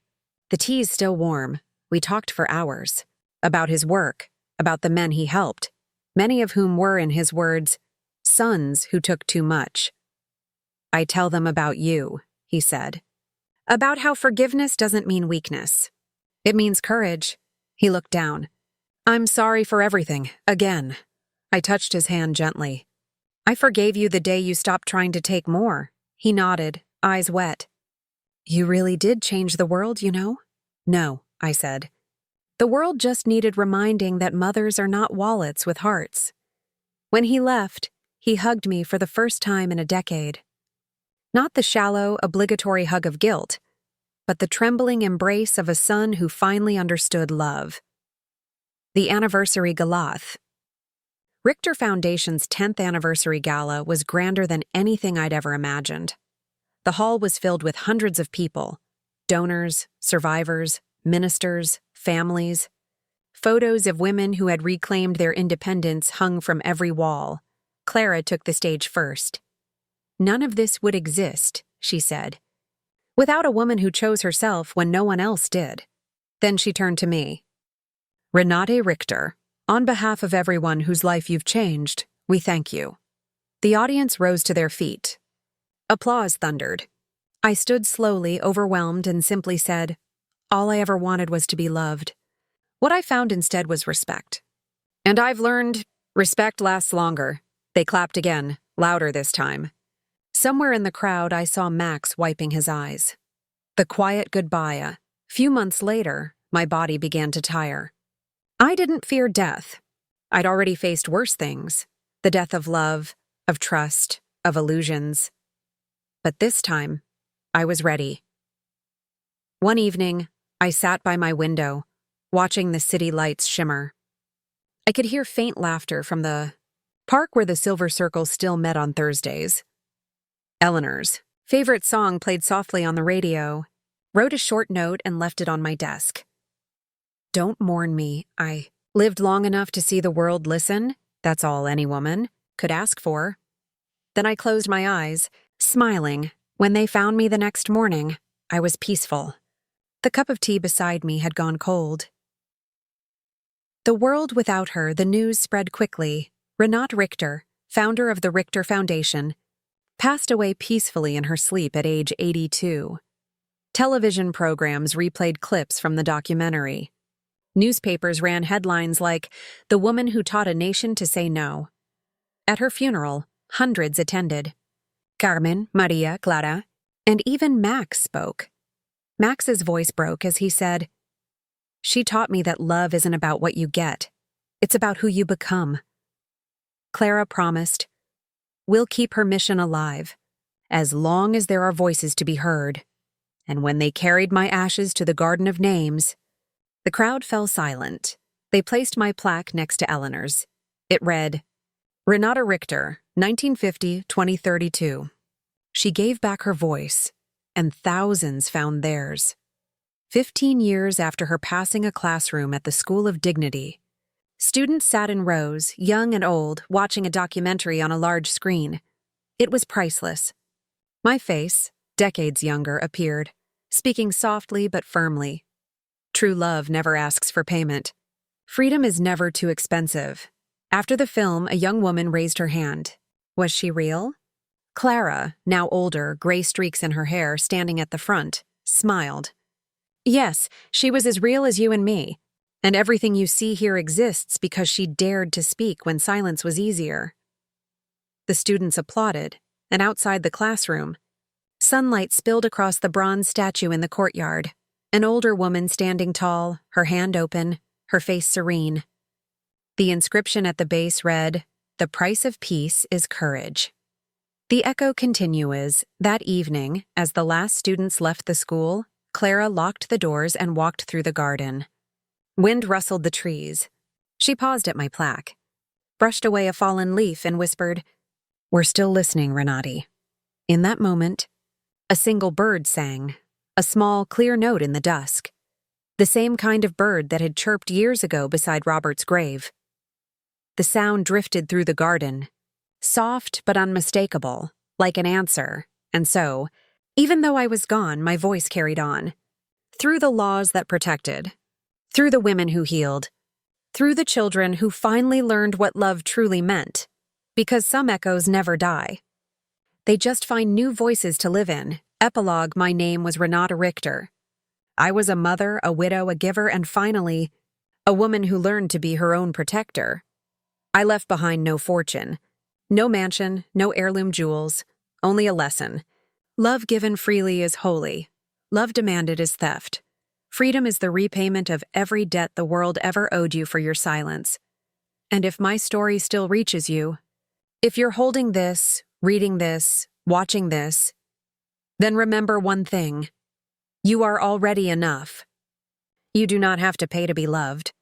The tea's still warm. We talked for hours. About his work, about the men he helped, many of whom were, in his words, sons who took too much. "I tell them about you," he said. "About how forgiveness doesn't mean weakness. It means courage." He looked down. "I'm sorry for everything, again." I touched his hand gently. "I forgave you the day you stopped trying to take more." He nodded, eyes wet. "You really did change the world, you know?" "No," I said. "The world just needed reminding that mothers are not wallets with hearts." When he left, he hugged me for the first time in a decade. Not the shallow, obligatory hug of guilt, but the trembling embrace of a son who finally understood love. The Anniversary Galath. Richter Foundation's 10th anniversary gala was grander than anything I'd ever imagined. The hall was filled with hundreds of people, donors, survivors, ministers, families. Photos of women who had reclaimed their independence hung from every wall. Clara took the stage first. "None of this would exist," she said, "without a woman who chose herself when no one else did." Then she turned to me. "Renate Richter, on behalf of everyone whose life you've changed, we thank you." The audience rose to their feet. Applause thundered. I stood slowly, overwhelmed, and simply said, "All I ever wanted was to be loved." What I found instead was respect. And I've learned respect lasts longer. They clapped again, louder this time. Somewhere in the crowd, I saw Max wiping his eyes. The quiet goodbye. A few months later, my body began to tire. I didn't fear death. I'd already faced worse things. The death of love, of trust, of illusions. But this time, I was ready. One evening, I sat by my window, watching the city lights shimmer. I could hear faint laughter from the park where the Silver Circle still met on Thursdays. Eleanor's favorite song played softly on the radio. Wrote a short note and left it on my desk. "Don't mourn me. I lived long enough to see the world listen. That's all any woman could ask for." Then I closed my eyes, smiling. When they found me the next morning, I was peaceful. The cup of tea beside me had gone cold. The world without her, the news spread quickly. Renate Richter, founder of the Richter Foundation, passed away peacefully in her sleep at age 82. Television programs replayed clips from the documentary. Newspapers ran headlines like, "The Woman Who Taught a Nation to Say No." At her funeral, hundreds attended. Carmen, Maria, Clara, and even Max spoke. Max's voice broke as he said, "She taught me that love isn't about what you get. It's about who you become." Clara promised, "We'll keep her mission alive, as long as there are voices to be heard." And when they carried my ashes to the Garden of Names, the crowd fell silent. They placed my plaque next to Eleanor's. It read, "Renate Richter, 1950-2032. She gave back her voice, and thousands found theirs." 15 years after her passing a classroom at the School of Dignity, students sat in rows, young and old, watching a documentary on a large screen. It was priceless. My face, decades younger, appeared, speaking softly but firmly. True love never asks for payment. Freedom is never too expensive. After the film, a young woman raised her hand. Was she real? Clara, now older, gray streaks in her hair, standing at the front, smiled. "Yes, she was as real as you and me. And everything you see here exists because she dared to speak when silence was easier." The students applauded, and outside the classroom, sunlight spilled across the bronze statue in the courtyard. An older woman standing tall, her hand open, her face serene. The inscription at the base read, "The price of peace is courage." The echo continues. That evening, as the last students left the school, Clara locked the doors and walked through the garden. Wind rustled the trees. She paused at my plaque, brushed away a fallen leaf, and whispered, "We're still listening, Renate." In that moment, a single bird sang, a small, clear note in the dusk. The same kind of bird that had chirped years ago beside Robert's grave. The sound drifted through the garden, soft but unmistakable, like an answer, and so, even though I was gone, my voice carried on. Through the laws that protected, through the women who healed, through the children who finally learned what love truly meant, because some echoes never die. They just find new voices to live in. Epilogue, my name was Renate Richter. I was a mother, a widow, a giver, and finally, a woman who learned to be her own protector. I left behind no fortune, no mansion, no heirloom jewels, only a lesson. Love given freely is holy. Love demanded is theft. Freedom is the repayment of every debt the world ever owed you for your silence. And if my story still reaches you, if you're holding this, reading this, watching this, then remember one thing. You are already enough. You do not have to pay to be loved.